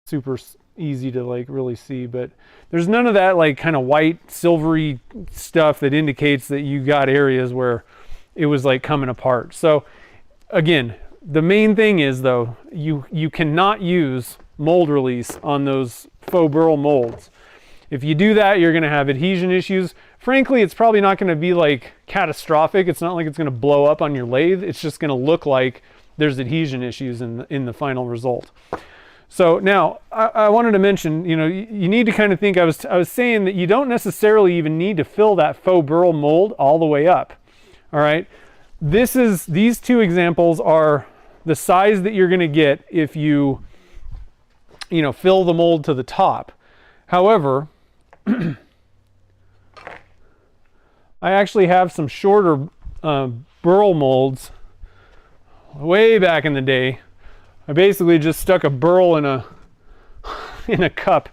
super easy to like really see, but there's none of that like kind of white silvery stuff that indicates that you got areas where it was like coming apart. So again, the main thing is though, you cannot use mold release on those faux burl molds. If you do that, you're going to have adhesion issues. Frankly, it's probably not going to be like catastrophic. It's not like it's going to blow up on your lathe. It's just going to look like there's adhesion issues in the final result. So now I wanted to mention, you know, you need to kind of think, I was saying that you don't necessarily even need to fill that faux burl mold all the way up. All right. These two examples are the size that you're going to get if you know, fill the mold to the top. However, I actually have some shorter burl molds. Way back in the day, I basically just stuck a burl in a cup.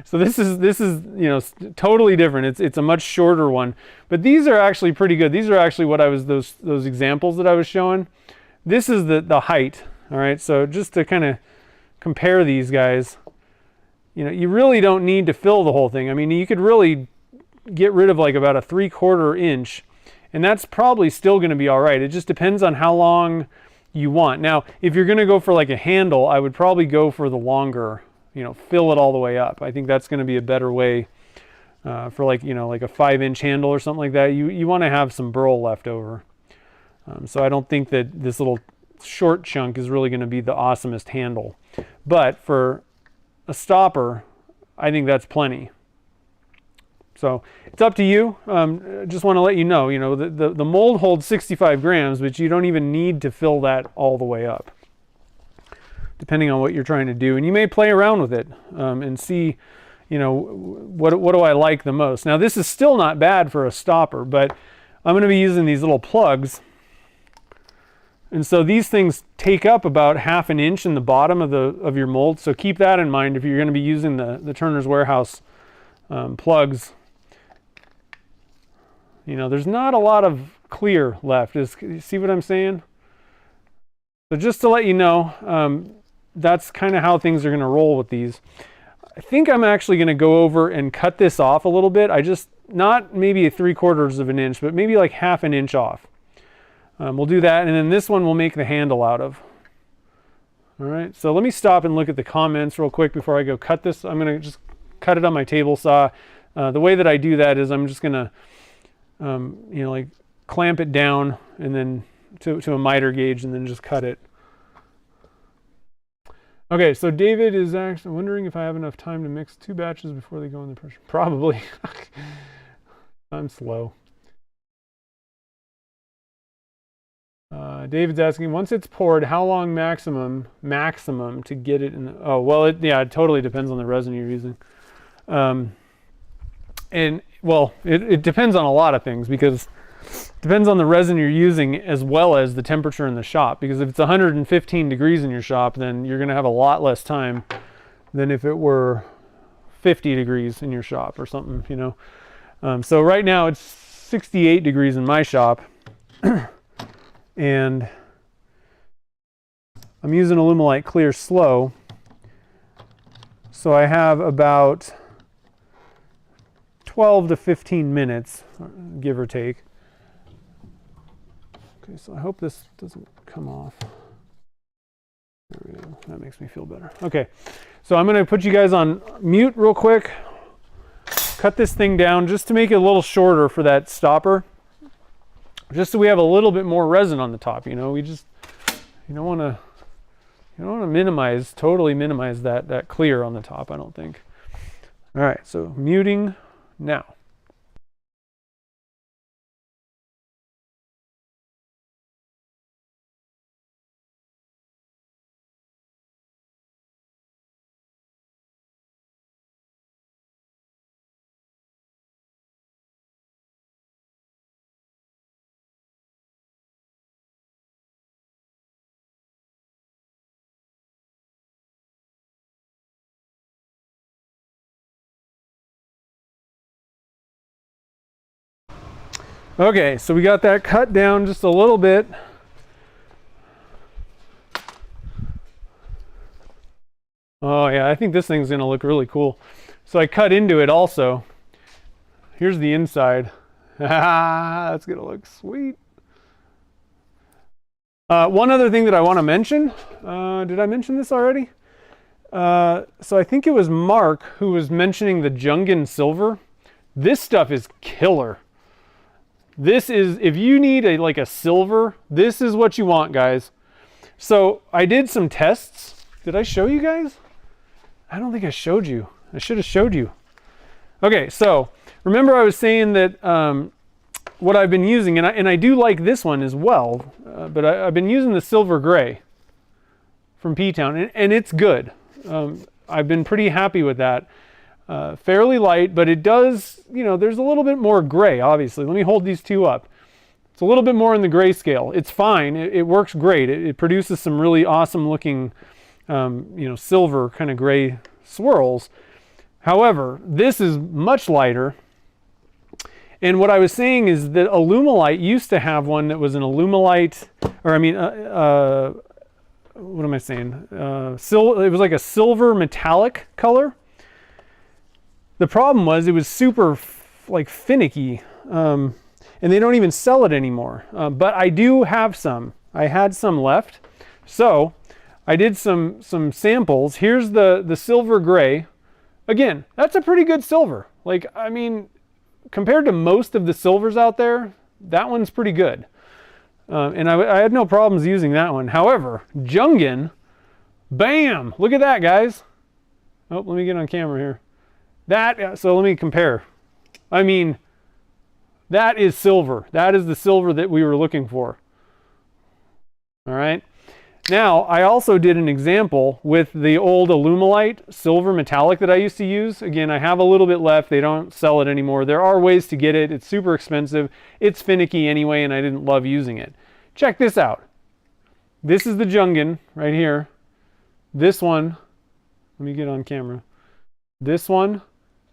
So this is you know, totally different. It's a much shorter one, but these are actually pretty good. These are actually what I was those examples that I was showing. This is the height. All right, so just to kind of compare these guys, you know, you really don't need to fill the whole thing. I mean, you could really get rid of like about a 3/4 inch, and that's probably still going to be all right. It just depends on how long you want. Now, if you're going to go for like a handle, I would probably go for the longer, you know, fill it all the way up. I think that's going to be a better way for like, you know, like a 5-inch handle or something like that. You want to have some burl left over. So I don't think that this little short chunk is really going to be the awesomest handle. But for a stopper, I think that's plenty. So it's up to you. Just want to let you know, the mold holds 65 grams, but you don't even need to fill that all the way up, depending on what you're trying to do. And you may play around with it and see, what do I like the most. Now this is still not bad for a stopper, but I'm going to be using these little plugs. And so these things take up about 1/2 inch in the bottom of your mold. So keep that in mind if you're going to be using the Turner's Warehouse plugs. There's not a lot of clear left. You see what I'm saying? So just to let you know, that's kind of how things are going to roll with these. I think I'm actually going to go over and cut this off a little bit. Not maybe a 3/4 inch, but maybe like 1/2 inch off. We'll do that, and then this one we'll make the handle out of. All right, so let me stop and look at the comments real quick before I go cut this. I'm going to just cut it on my table saw. The way that I do that is I'm just going to, like clamp it down and then to a miter gauge and then just cut it. Okay, so David is actually wondering if I have enough time to mix 2 batches before they go in the pressure. Probably. I'm slow. David's asking, once it's poured, how long maximum to get it in the, oh, well, it totally depends on the resin you're using. And well, it depends on a lot of things, because it depends on the resin you're using as well as the temperature in the shop. Because if it's 115 degrees in your shop, then you're going to have a lot less time than if it were 50 degrees in your shop or something, you know. So right now it's 68 degrees in my shop. And I'm using Alumilite Clear Slow. So I have about 12 to 15 minutes, give or take. Okay, so I hope this doesn't come off. There we go. That makes me feel better. Okay, so I'm going to put you guys on mute real quick. Cut this thing down just to make it a little shorter for that stopper. Just so we have a little bit more resin on the top, you know. You don't want to totally minimize that clear on the top, I don't think. All right, so muting now. Okay, so we got that cut down just a little bit. Oh yeah, I think this thing's gonna look really cool. So I cut into it also. Here's the inside. That's gonna look sweet. One other thing that I want to mention, did I mention this already? So I think it was Mark who was mentioning the Jungin silver. This stuff is killer. This is, if you need like a silver, this is what you want, guys. So I did some tests. Did I show you guys? I don't think I showed you. I should have showed you. Okay, so remember I was saying that what I've been using, and I do like this one as well, but I've been using the silver gray from P-Town, and it's good. I've been pretty happy with that. Fairly light, but it does, you know, there's a little bit more gray, obviously. Let me hold these two up. It's a little bit more in the gray scale. It's fine. It works great. It produces some really awesome looking, you know, silver kind of gray swirls. However, this is much lighter. And what I was saying is that Alumilite used to have one that was an Alumilite, or I mean, what am I saying? It was like a silver metallic color. The problem was it was super like finicky, and they don't even sell it anymore. But I do have some. I had some left, so I did some samples. Here's the silver gray. Again, that's a pretty good silver. Like, I mean, compared to most of the silvers out there, that one's pretty good. And I had no problems using that one. However, Jungin, bam! Look at that, guys. Oh, let me get on camera here. So let me compare. I mean, that is silver. That is the silver that we were looking for. All right. Now, I also did an example with the old Alumilite silver metallic that I used to use. Again, I have a little bit left. They don't sell it anymore. There are ways to get it. It's super expensive. It's finicky anyway, and I didn't love using it. Check this out. This is the Jungin right here. This one, let me get on camera. This one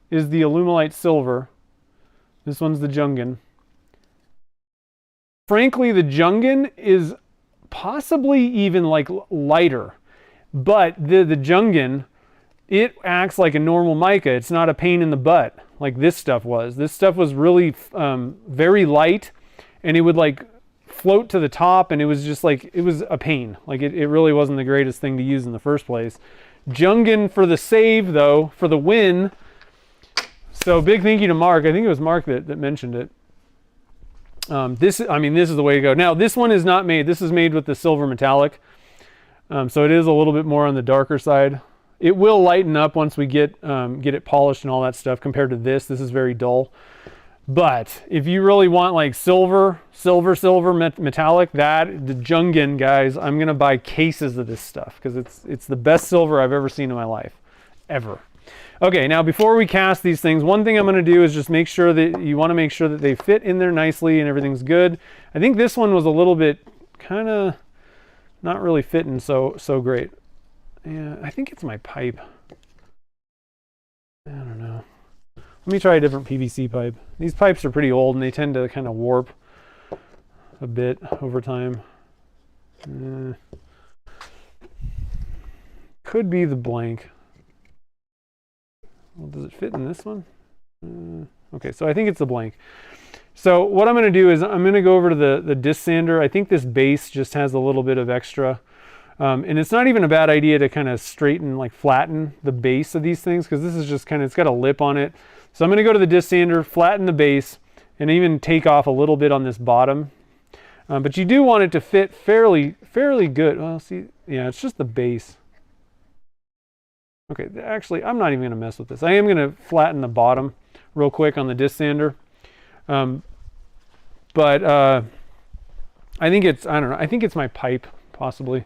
is the Alumilite silver. This one's the Jungin. Frankly, the Jungin is possibly even like lighter, but the Jungin, it acts like a normal mica. It's not a pain in the butt like this stuff was. This stuff was really very light, and it would like float to the top, and it was just like, it was a pain. Like it really wasn't the greatest thing to use in the first place. Jungin for the save though, for the win. So big thank you to Mark. I think it was Mark that mentioned it. This is the way to go. Now this one is not made. This is made with the silver metallic. So it is a little bit more on the darker side. It will lighten up once we get it polished and all that stuff compared to this. This is very dull. But if you really want like silver metallic, that the Jungen guys, I'm gonna buy cases of this stuff because it's the best silver I've ever seen in my life, ever. Okay, now before we cast these things, one thing I'm gonna do is just make sure that you want to make sure that they fit in there nicely and everything's good. I think this one was a little bit kind of not really fitting so great. Yeah, I think it's my pipe. I don't know. Let me try a different PVC pipe. These pipes are pretty old and they tend to kind of warp a bit over time. Could be the blank. Well, does it fit in this one? Okay, so I think it's the blank. So what I'm going to do is I'm going to go over to the disc sander. I think this base just has a little bit of extra. And it's not even a bad idea to kind of straighten, like flatten the base of these things, because this is just kind of, it's got a lip on it. So I'm going to go to the disc sander, flatten the base, and even take off a little bit on this bottom. But you do want it to fit fairly good. Well, see, yeah, it's just the base. Okay, actually, I'm not even going to mess with this. I am going to flatten the bottom real quick on the disc sander. But I think it's, I don't know, I think it's my pipe, possibly.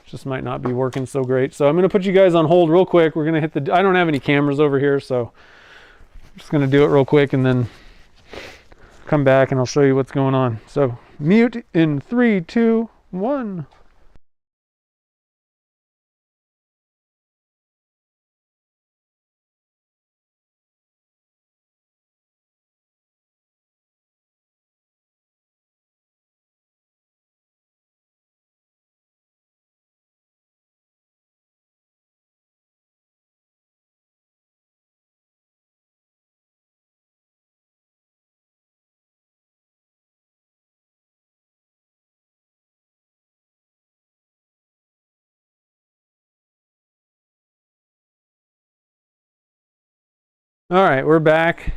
Just might not be working so great. So I'm going to put you guys on hold real quick. We're going to hit the, I don't have any cameras over here, so I'm just going to do it real quick and then come back and I'll show you what's going on. So mute in 3, 2, 1. All right, we're back.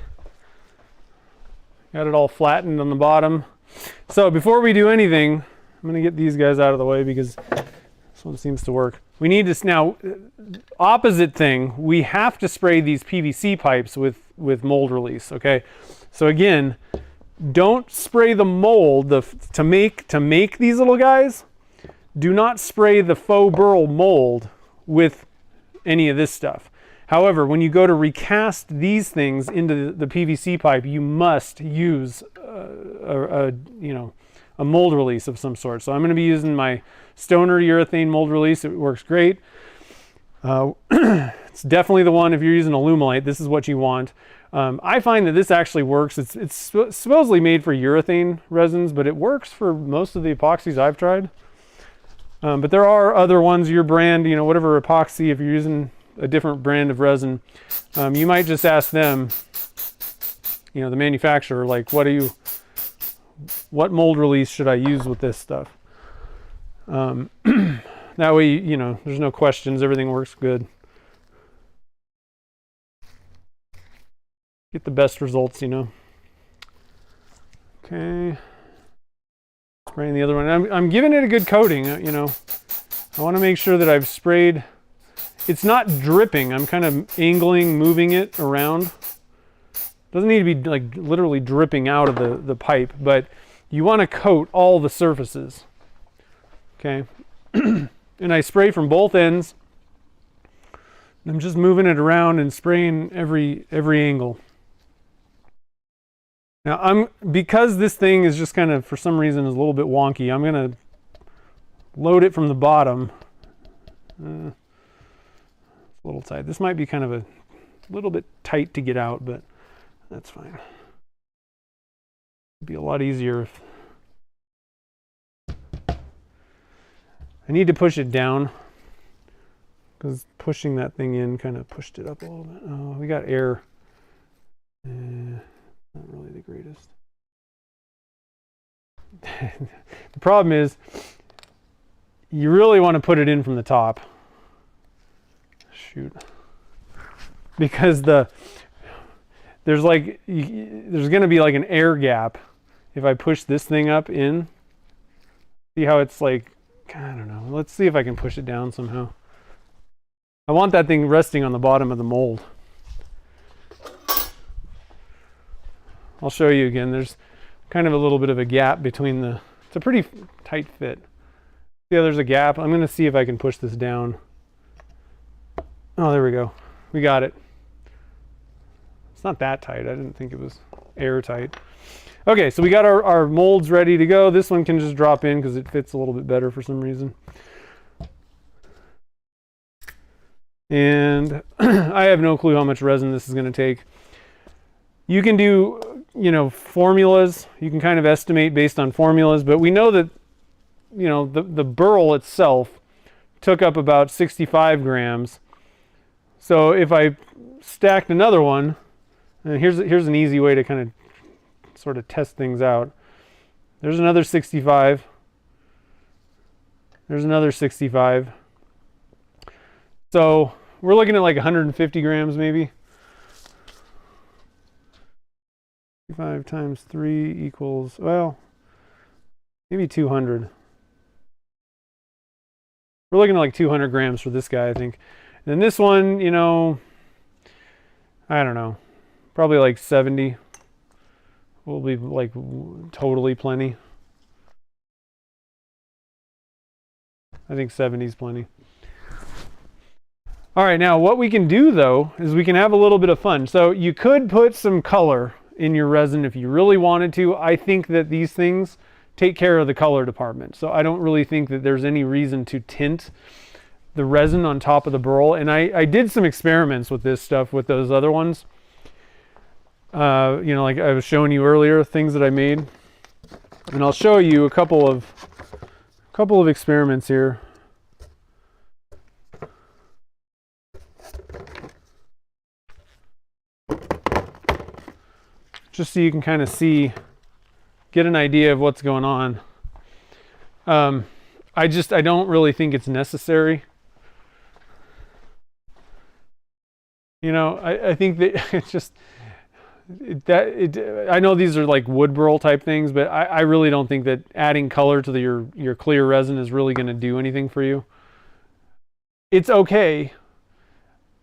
Got it all flattened on the bottom. So before we do anything, I'm going to get these guys out of the way because this one seems to work. We need to, now, opposite thing, we have to spray these PVC pipes with mold release, okay? So again, don't spray the mold to make these little guys. Do not spray the faux burl mold with any of this stuff. However, when you go to recast these things into the PVC pipe, you must use a mold release of some sort. So I'm going to be using my Stoner urethane mold release. It works great. It's definitely the one if you're using Alumilite. This is what you want. I find that this actually works. It's supposedly made for urethane resins, but it works for most of the epoxies I've tried. But there are other ones, your brand, you know, whatever epoxy, if you're using a different brand of resin, you might just ask them, you know, the manufacturer, like, what mold release should I use with this stuff? That way, you know, there's no questions, everything works good. Get the best results, you know. Okay. Spraying the other one. I'm giving it a good coating, you know. I want to make sure that I've sprayed. It's not dripping. I'm kind of angling, moving it around. Doesn't need to be like literally dripping out of the pipe, but you want to coat all the surfaces. Okay. And I spray from both ends. I'm just moving it around and spraying every angle. Now because this thing is just kind of, for some reason, is a little bit wonky, I'm going to load it from the bottom. It's a little tight. This might be kind of a little bit tight to get out, but that's fine. It'd be a lot easier if I need to push it down, because pushing that thing in kind of pushed it up a little bit. Oh, we got air. Not really the greatest. The problem is you really want to put it in from the top. Shoot. Because there's going to be like an air gap if I push this thing up in. See how it's like, I don't know. Let's see if I can push it down somehow. I want that thing resting on the bottom of the mold. I'll show you again. There's kind of a little bit of a gap between the, it's a pretty tight fit. Yeah, there's a gap. I'm gonna see if I can push this down. Oh, there we go. We got it. It's not that tight. I didn't think it was airtight. Okay, so we got our molds ready to go. This one can just drop in because it fits a little bit better for some reason. And I have no clue how much resin this is going to take. You can do, you know, formulas. You can kind of estimate based on formulas, but we know that, you know, the burl itself took up about 65 grams. So if I stacked another one, and here's an easy way to kind of sort of test things out. There's another 65. There's another 65. So we're looking at like 150 grams maybe. 5 times 3 equals, well, maybe 200. We're looking at like 200 grams for this guy, I think. And this one, you know, I don't know, probably like 70 will be like totally plenty. I think 70 is plenty. All right, now what we can do though is we can have a little bit of fun. So you could put some color in your resin if you really wanted to. I think that these things take care of the color department. So I don't really think that there's any reason to tint the resin on top of the burl. And I did some experiments with this stuff with those other ones. You know, like I was showing you earlier, things that I made. And I'll show you a couple of experiments here. Just so you can kind of see, get an idea of what's going on. I don't really think it's necessary. You know, I think that it's just, I know these are like wood burl type things, but I really don't think that adding color to your clear resin is really going to do anything for you. It's okay.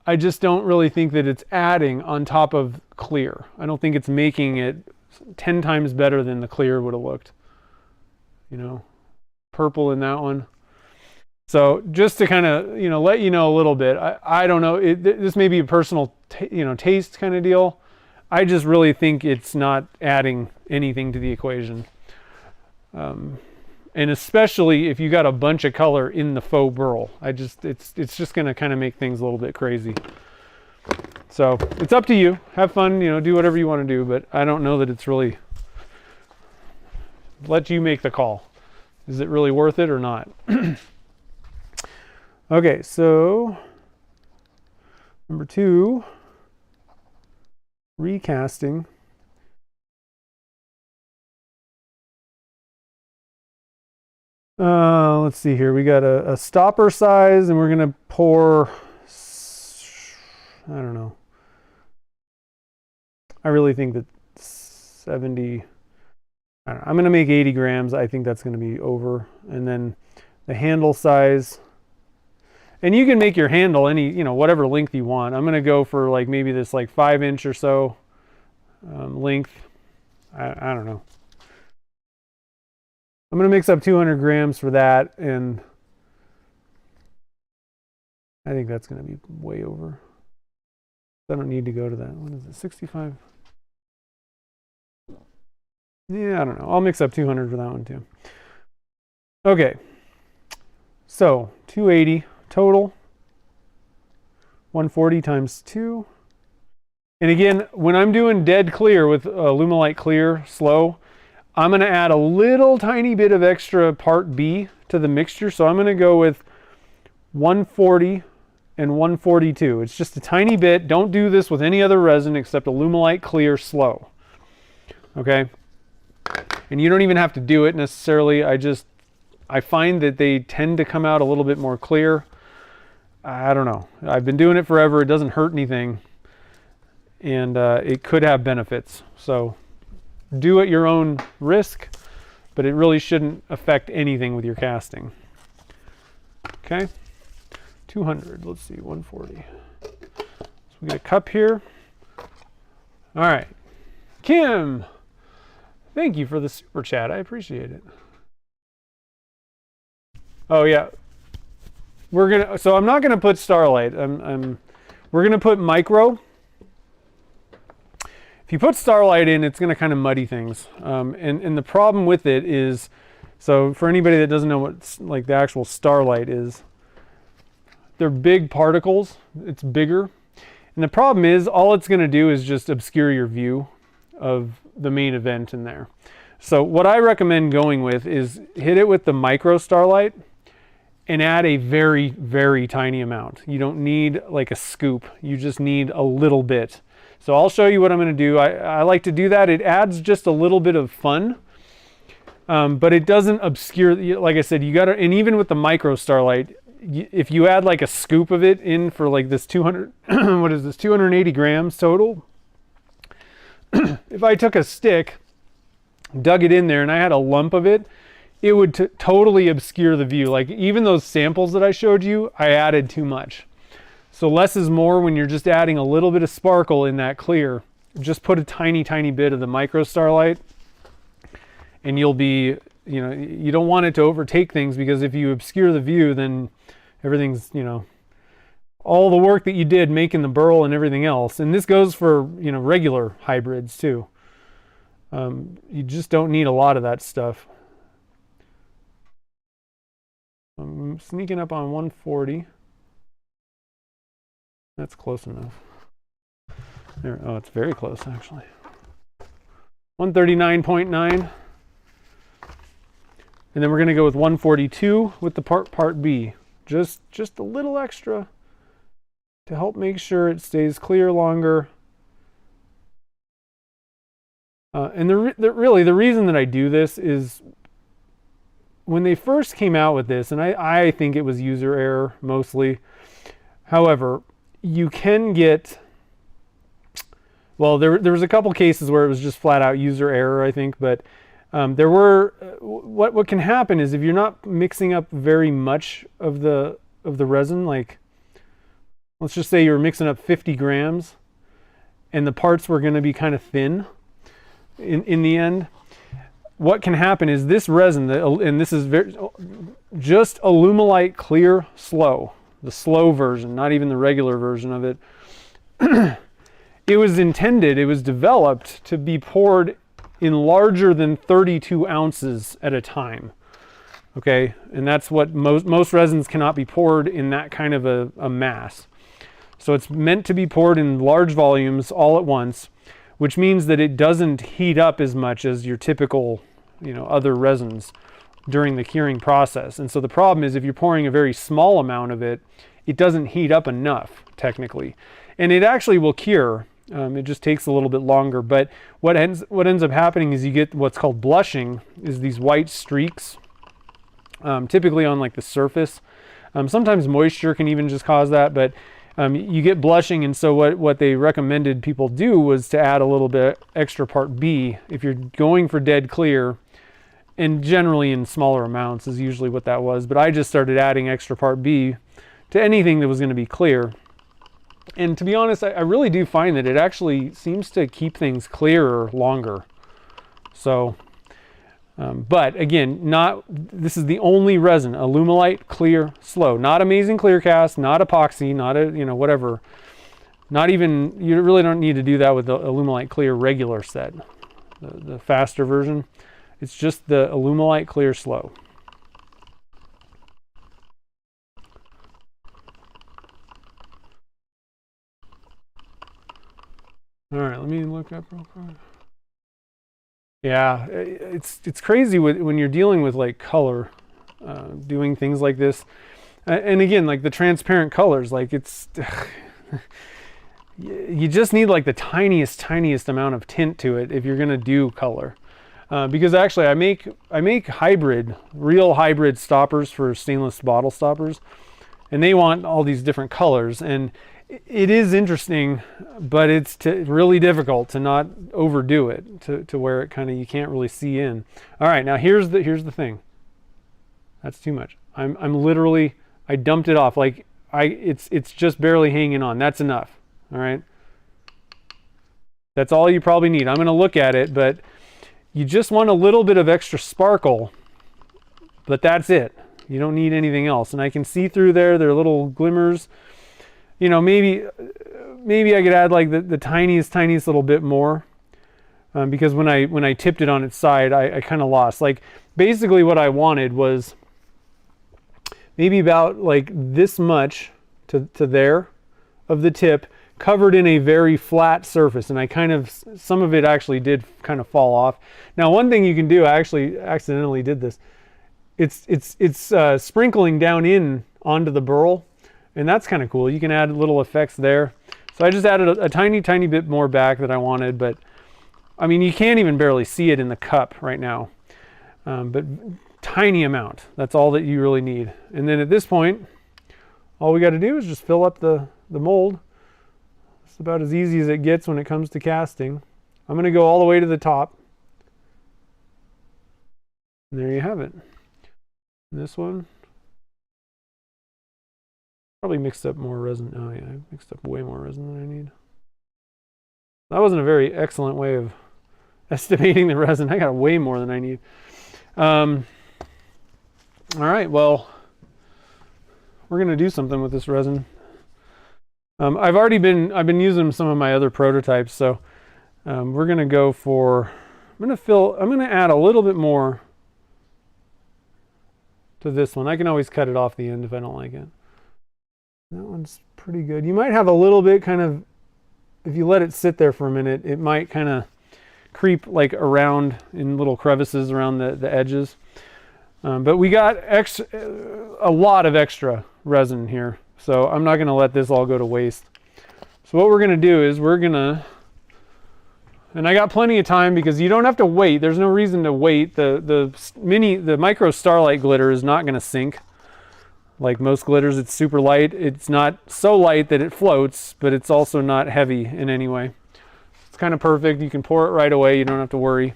I just don't really think that it's adding on top of clear. I don't think it's making it 10 times better than the clear would have looked. You know, purple in that one. So just to kind of, you know, let you know a little bit, I don't know, this may be a personal, you know, taste kind of deal. I just really think it's not adding anything to the equation. And especially if you got a bunch of color in the faux burl, it's just going to kind of make things a little bit crazy. So it's up to you. Have fun, you know, do whatever you want to do, but I don't know that it's really, let you make the call. Is it really worth it or not? Okay, so number 2, recasting. Let's see here. We got a stopper size, and we're gonna pour, I don't know. I really think that 70, I don't know, I'm gonna make 80 grams. I think that's gonna be over. And then the handle size, and you can make your handle any, you know, whatever length you want. I'm gonna go for like maybe this like 5-inch or so length. I don't know. I'm going to mix up 200 grams for that, and I think that's going to be way over. I don't need to go to that. What is it, 65? Yeah, I don't know. I'll mix up 200 for that one too. Okay, so 280 total, 140 times 2. And again, when I'm doing dead clear with Lumelite clear slow, I'm going to add a little tiny bit of extra part B to the mixture. So I'm going to go with 140 and 142. It's just a tiny bit. Don't do this with any other resin except a Lumelite clear slow. Okay? And you don't even have to do it necessarily. I find that they tend to come out a little bit more clear. I don't know. I've been doing it forever. It doesn't hurt anything. And it could have benefits. So do at your own risk, but it really shouldn't affect anything with your casting. Okay, 200, let's see, 140. So we got a cup here. All right, Kim, thank you for the super chat. I appreciate it. Oh yeah, so I'm not gonna put Starlight. We're gonna put Micro. If you put Starlight in, it's gonna kind of muddy things. And the problem with it is, so for anybody that doesn't know what like the actual Starlight is, they're big particles. It's bigger. And the problem is all it's gonna do is just obscure your view of the main event in there. So what I recommend going with is hit it with the Micro Starlight and add a very, very tiny amount. You don't need like a scoop. You just need a little bit. So I'll show you what I'm gonna do. I like to do that. It adds just a little bit of fun, but it doesn't obscure, like I said, you gotta, and even with the Micro Starlight, if you add like a scoop of it in for like this 200, what is this, 280 grams total. If I took a stick, dug it in there, and I had a lump of it, it would totally obscure the view. Like even those samples that I showed you, I added too much. So less is more when you're just adding a little bit of sparkle in that clear. Just put a tiny, tiny bit of the Micro Starlight and you'll be, you know, you don't want it to overtake things, because if you obscure the view, then everything's, you know, all the work that you did making the burl and everything else. And this goes for, you know, regular hybrids too. You just don't need a lot of that stuff. I'm sneaking up on 140. That's close enough. There, oh, it's very close actually. 139.9. And then we're gonna go with 142 with the part B. Just a little extra to help make sure it stays clear longer. And really the reason that I do this is when they first came out with this, and I think it was user error mostly. However, you can get, well, there was a couple cases where it was just flat out user error, I think, but there were, what can happen is if you're not mixing up very much of the resin, like let's just say you were mixing up 50 grams and the parts were going to be kind of thin in the end, what can happen is this resin, and this is just Alumilite Clear Slow, the slow version, not even the regular version of it. It was developed to be poured in larger than 32 ounces at a time. Okay, and that's what most resins cannot be poured in that kind of a mass. So it's meant to be poured in large volumes all at once, which means that it doesn't heat up as much as your typical, you know, other resins during the curing process. And so the problem is if you're pouring a very small amount of it, it doesn't heat up enough technically. And it actually will cure. It just takes a little bit longer. But what ends up happening is you get what's called blushing, is these white streaks, typically on like the surface. Sometimes moisture can even just cause that, but you get blushing. And so what they recommended people do was to add a little bit extra part B if you're going for dead clear, and generally in smaller amounts is usually what that was. But I just started adding extra part B to anything that was going to be clear. And to be honest, I really do find that it actually seems to keep things clearer longer. So, but again, this is the only resin, Alumilite Clear Slow, not Amazing Clear Cast, not epoxy, not a, you know, whatever. Not even, you really don't need to do that with the Alumilite Clear regular set, the faster version. It's just the Alumilite Clear Slow. All right, let me look up real quick. Yeah, it's crazy when you're dealing with like color, doing things like this. And again, like the transparent colors, like it's, you just need like the tiniest amount of tint to it if you're gonna do color. Because actually I make real hybrid stoppers for stainless bottle stoppers, and they want all these different colors, and it is interesting, but it's really difficult to not overdo it to where it kind of, you can't really see in. All right, now here's the thing. That's too much. I'm literally, I dumped it off, like it's just barely hanging on. That's enough. All right. That's all you probably need. I'm going to look at it, but you just want a little bit of extra sparkle, but that's it. You don't need anything else. And I can see through there, there are little glimmers. You know, maybe I could add like the tiniest little bit more, because when I tipped it on its side, I kind of lost. Like basically what I wanted was maybe about like this much to there of the tip, covered in a very flat surface, and I kind of, some of it actually did kind of fall off. Now one thing you can do, I actually accidentally did this, it's sprinkling down in onto the burl, and that's kind of cool. You can add little effects there. So I just added a tiny bit more back that I wanted, but I mean you can't even barely see it in the cup right now, but tiny amount, that's all that you really need. And then at this point all we got to do is just fill up the mold. It's about as easy as it gets when it comes to casting. I'm going to go all the way to the top. And there you have it. This one. Probably mixed up more resin. Oh yeah, I mixed up way more resin than I need. That wasn't a very excellent way of estimating the resin. I got way more than I need. All right, well, we're going to do something with this resin. I've been using some of my other prototypes, so we're going to go for, I'm going to add a little bit more to this one. I can always cut it off the end if I don't like it. That one's pretty good. You might have a little bit kind of, if you let it sit there for a minute, it might kind of creep like around in little crevices around the edges. But we got a lot of extra resin here, so I'm not going to let this all go to waste. So what we're going to do is and I got plenty of time because you don't have to wait. There's no reason to wait. The micro starlight glitter is not going to sink. Like most glitters, it's super light. It's not so light that it floats, but it's also not heavy in any way. It's kind of perfect. You can pour it right away. You don't have to worry.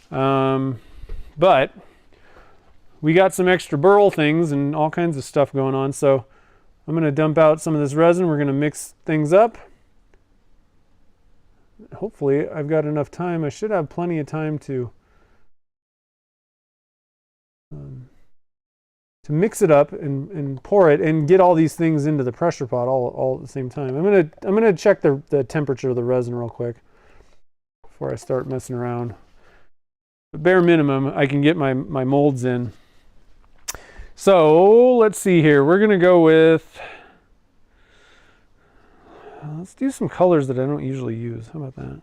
But we got some extra burl things and all kinds of stuff going on. So I'm going to dump out some of this resin. We're going to mix things up. Hopefully I've got enough time. I should have plenty of time to mix it up and pour it and get all these things into the pressure pot all at the same time. I'm gonna check the temperature of the resin real quick before I start messing around. But bare minimum, I can get my molds in. So let's see here. We're gonna go with, let's do some colors that I don't usually use. How about that?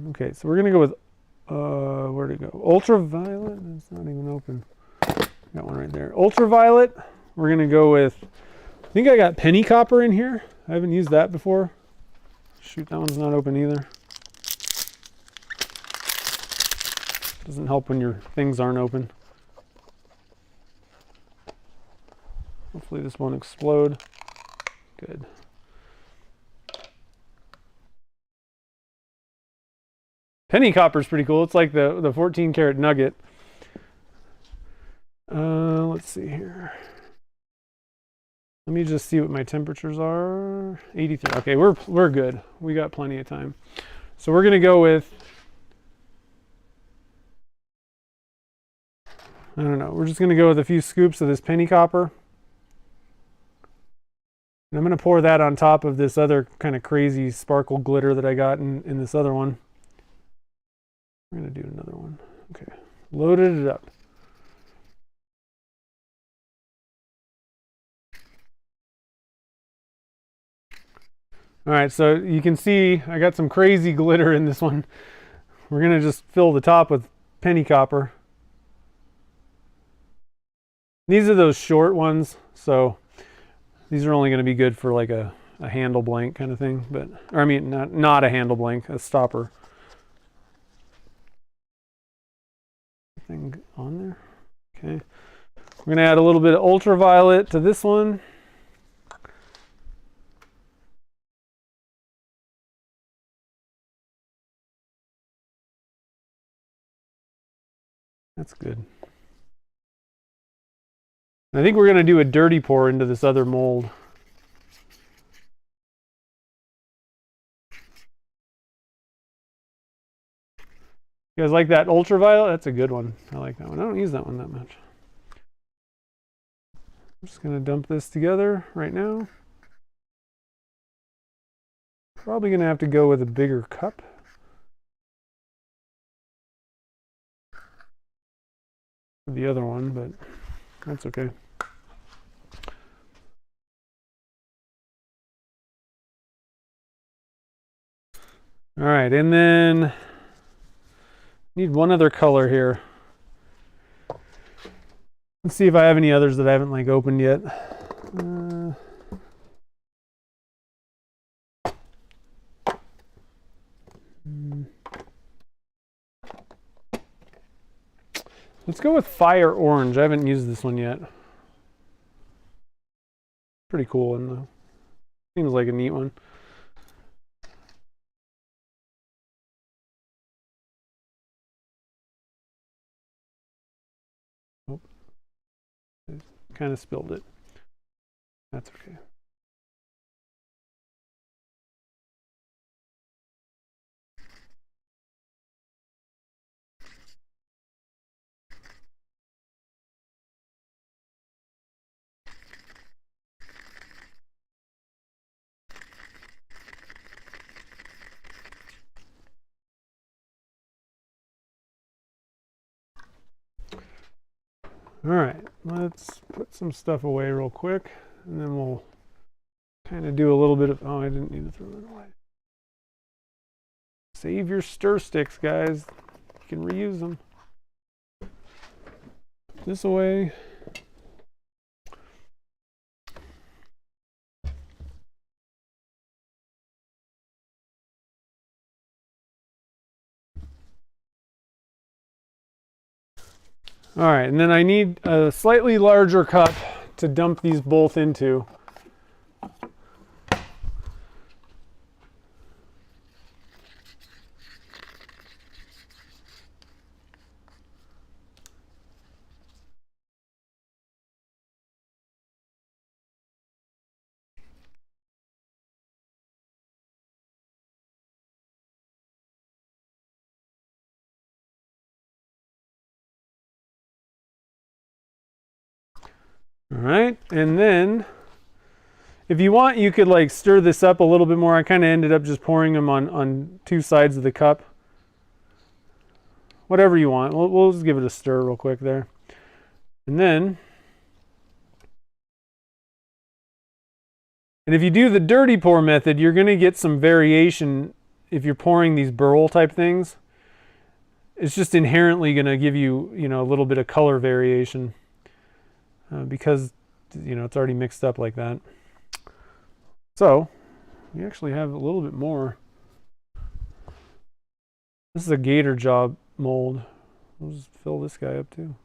Okay, so we're gonna go with where'd it go? Ultraviolet. It's not even open. Got one right there. Ultraviolet. We're gonna go with, I think I got penny copper in here. I haven't used that before. Shoot, that one's not open either. Doesn't help when your things aren't open. Hopefully this won't explode. Good. Penny copper is pretty cool. It's like the 14 karat nugget. Let's see here. Let me just see what my temperatures are. 83. Okay, we're good. We got plenty of time. So we're gonna go with, I don't know. We're just gonna go with a few scoops of this penny copper. And I'm gonna pour that on top of this other kind of crazy sparkle glitter that I got in this other one. We're gonna do another one. Okay, loaded it up. All right, so you can see I got some crazy glitter in this one. We're gonna just fill the top with penny copper. These are those short ones, so these are only gonna be good for like a handle blank kind of thing, but, or I mean, not a handle blank, a stopper. Thing on there. Okay, we're gonna add a little bit of ultraviolet to this one. That's good. I think we're going to do a dirty pour into this other mold. You guys like that ultraviolet? That's a good one. I like that one. I don't use that one that much. I'm just going to dump this together right now. Probably going to have to go with a bigger cup. The other one, but that's okay. All right, and then need one other color here. Let's see if I have any others that I haven't like opened yet. Let's go with Fire Orange. I haven't used this one yet. Pretty cool one though. Seems like a neat one. Oh, kind of spilled it. That's okay. All right, let's put some stuff away real quick, and then we'll kind of do a little bit of, oh, I didn't need to throw that away. Save your stir sticks, guys. You can reuse them. Put this away. All right, and then I need a slightly larger cup to dump these both into. All right, and then if you want, you could like stir this up a little bit more. I kind of ended up just pouring them on two sides of the cup. Whatever you want. We'll just give it a stir real quick there. And then, and if you do the dirty pour method, you're going to get some variation if you're pouring these burl type things. It's just inherently going to give you, you know, a little bit of color variation. Because, you know, it's already mixed up like that. So, we actually have a little bit more. This is a gator jaw mold. We'll just fill this guy up too.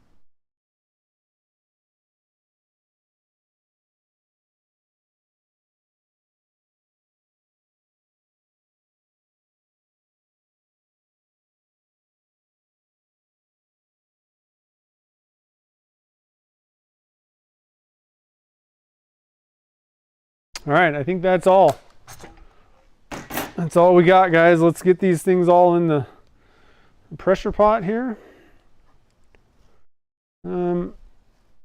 All right, I think that's all. That's all we got, guys. Let's get these things all in the pressure pot here. I'm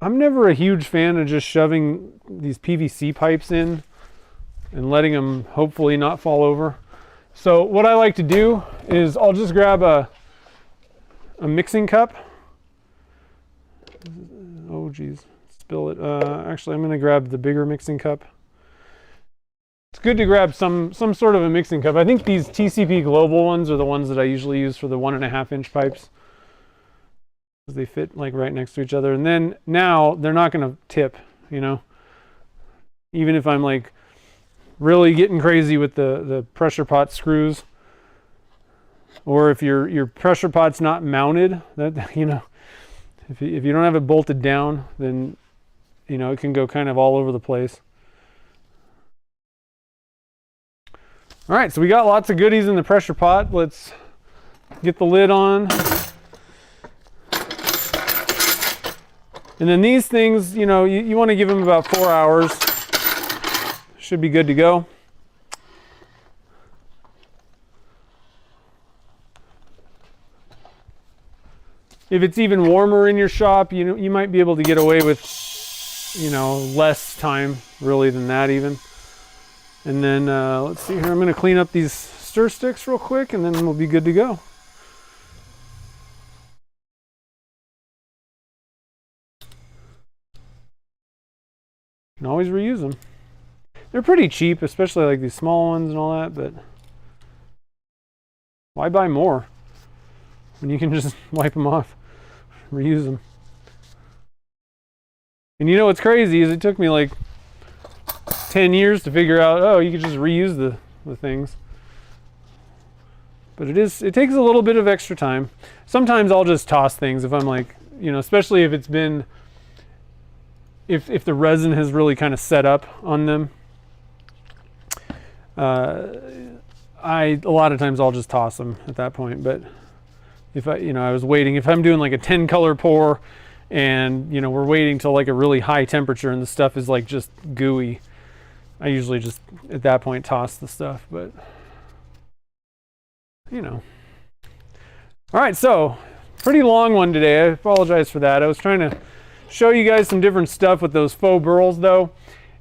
never a huge fan of just shoving these PVC pipes in and letting them hopefully not fall over. So what I like to do is I'll just grab a mixing cup. Oh geez, spill it. Actually, I'm going to grab the bigger mixing cup. It's good to grab some sort of a mixing cup. I think these TCP Global ones are the ones that I usually use for the 1.5 inch pipes. They fit like right next to each other. And then now they're not going to tip, you know. Even if I'm like really getting crazy with the pressure pot screws. Or if your pressure pot's not mounted, that, you know, if you don't have it bolted down, then, you know, it can go kind of all over the place. All right, so we got lots of goodies in the pressure pot. Let's get the lid on. And then these things, you know, you want to give them about 4 hours. Should be good to go. If it's even warmer in your shop, you know, you might be able to get away with, you know, less time really than that even. And then let's see here, I'm going to clean up these stir sticks real quick and then we'll be good to go. You can always reuse them. They're pretty cheap, especially like these small ones and all that, but why buy more when you can just wipe them off, reuse them? And you know what's crazy is it took me like 10 years to figure out, oh, you could just reuse the things. But it takes a little bit of extra time. Sometimes I'll just toss things if I'm like, you know, especially if it's been, if the resin has really kind of set up on them. A lot of times I'll just toss them at that point. But if I was waiting, if I'm doing like a 10 color pour and, you know, we're waiting till like a really high temperature and the stuff is like just gooey, I usually just at that point toss the stuff, but you know. All right, so pretty long one today. I apologize for that. I was trying to show you guys some different stuff with those faux burls though,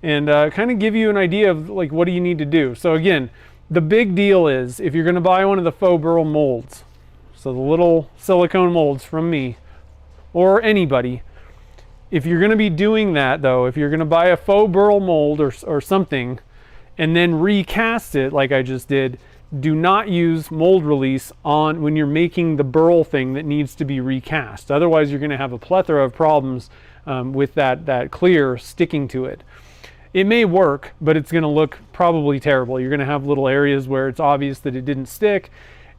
and kind of give you an idea of like what do you need to do. So again, the big deal is if you're going to buy one of the faux burl molds, so the little silicone molds from me or anybody, if you're going to be doing that though, if you're going to buy a faux burl mold or something and then recast it like I just did, do not use mold release on when you're making the burl thing that needs to be recast. Otherwise you're going to have a plethora of problems with that clear sticking to it. It may work, but it's going to look probably terrible. You're going to have little areas where it's obvious that it didn't stick.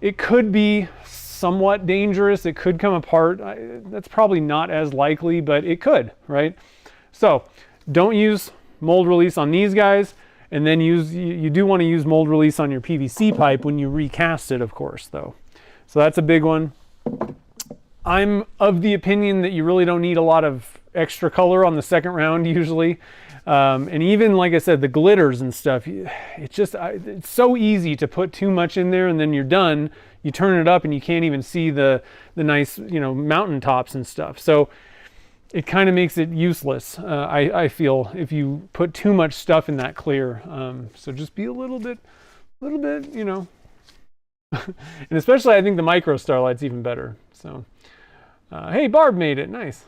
It could be somewhat dangerous. It could come apart. That's probably not as likely, but it could, right? So don't use mold release on these guys, and then you do want to use mold release on your PVC pipe when you recast it, of course, though. So that's a big one. I'm of the opinion that you really don't need a lot of extra color on the second round usually. And even like I said, the glitters and stuff, it's so easy to put too much in there and then you're done. You turn it up and you can't even see the nice, you know, mountaintops and stuff. So it kind of makes it useless, I feel, if you put too much stuff in that clear. So just be a little bit, you know, and especially I think the micro starlight's even better. So, hey, Barb made it, nice.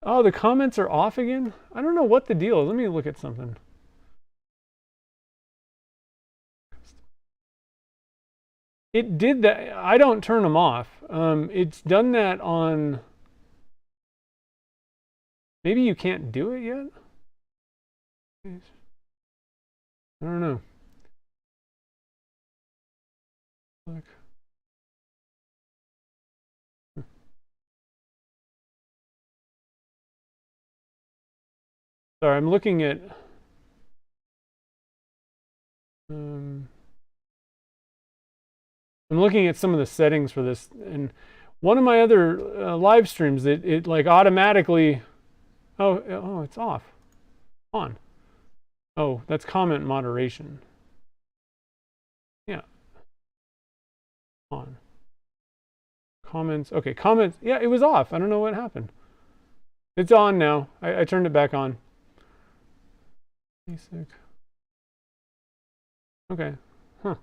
Oh, the comments are off again? I don't know what the deal is. Let me look at something. It did that. I don't turn them off. It's done that on... Maybe you can't do it yet? I don't know. Look. Sorry, I'm looking at I'm looking at some of the settings for this, and one of my other live streams, it like automatically, oh, it's off, on. Oh, that's comment moderation. Yeah, on. Comments, okay, comments, yeah, it was off. I don't know what happened. It's on now. I turned it back on. Basic. Okay, huh.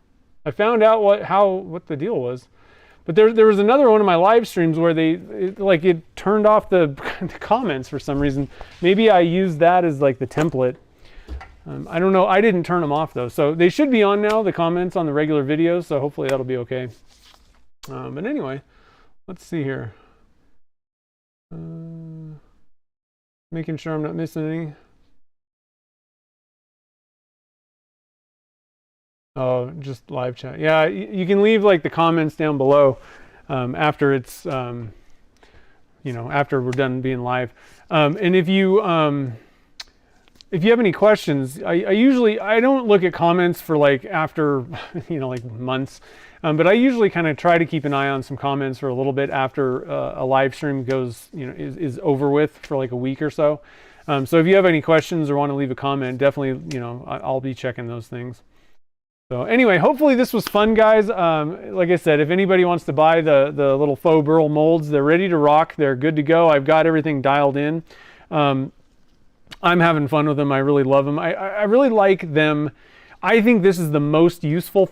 I found out what the deal was, but there was another one of my live streams where it turned off the comments for some reason. Maybe I used that as like the template. I don't know. I didn't turn them off though, so they should be on now, the comments on the regular videos. So hopefully that'll be okay. But anyway, let's see here. Making sure I'm not missing any. Oh, just live chat. Yeah, you can leave like the comments down below after it's, you know, after we're done being live. And if if you have any questions, I don't look at comments for like after, like months, but I usually kind of try to keep an eye on some comments for a little bit after a live stream goes, is over with for like a week or so. So if you have any questions or want to leave a comment, definitely, I'll be checking those things. So anyway, hopefully this was fun, guys. Like I said, if anybody wants to buy the little faux burl molds, they're ready to rock. They're good to go. I've got everything dialed in. I'm having fun with them. I really love them. I really like them. I think this is the most useful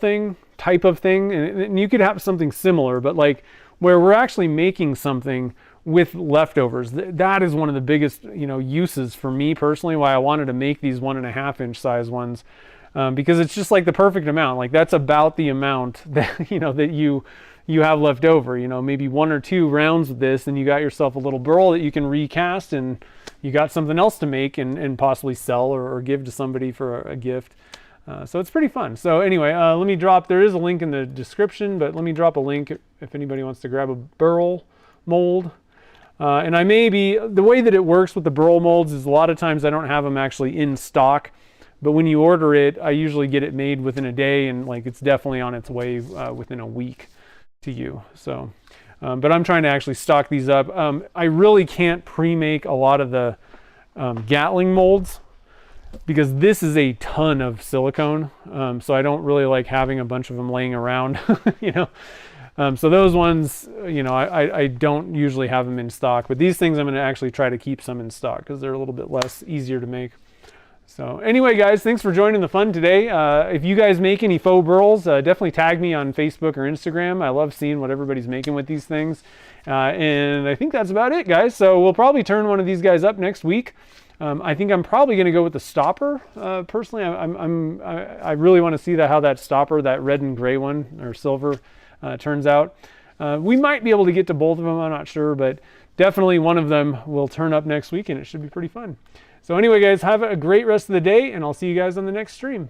type of thing. And you could have something similar, but like where we're actually making something with leftovers. That is one of the biggest, uses for me personally, why I wanted to make these 1.5 inch size ones. Because it's just like the perfect amount. Like that's about the amount that, that you have left over, maybe 1 or 2 rounds of this, and you got yourself a little burl that you can recast, and you got something else to make and possibly sell or give to somebody for a gift. So it's pretty fun. So anyway, let me drop, there is a link in the description, but let me drop a link if anybody wants to grab a burl mold. And the way that it works with the burl molds is a lot of times I don't have them actually in stock. But when you order it, I usually get it made within a day, and like it's definitely on its way within a week to you. So, but I'm trying to actually stock these up. I really can't pre-make a lot of the Gatling molds because this is a ton of silicone. So I don't really like having a bunch of them laying around, so those ones, I don't usually have them in stock, but these things I'm going to actually try to keep some in stock because they're a little bit easier to make. So anyway, guys, thanks for joining the fun today. If you guys make any faux burls, definitely tag me on Facebook or Instagram. I love seeing what everybody's making with these things. And I think that's about it, guys. So we'll probably turn one of these guys up next week. I think I'm probably going to go with the stopper. Personally, I really want to see how that stopper, that red and gray one or silver, turns out. We might be able to get to both of them. I'm not sure, but definitely one of them will turn up next week, and it should be pretty fun. So anyway, guys, have a great rest of the day, and I'll see you guys on the next stream.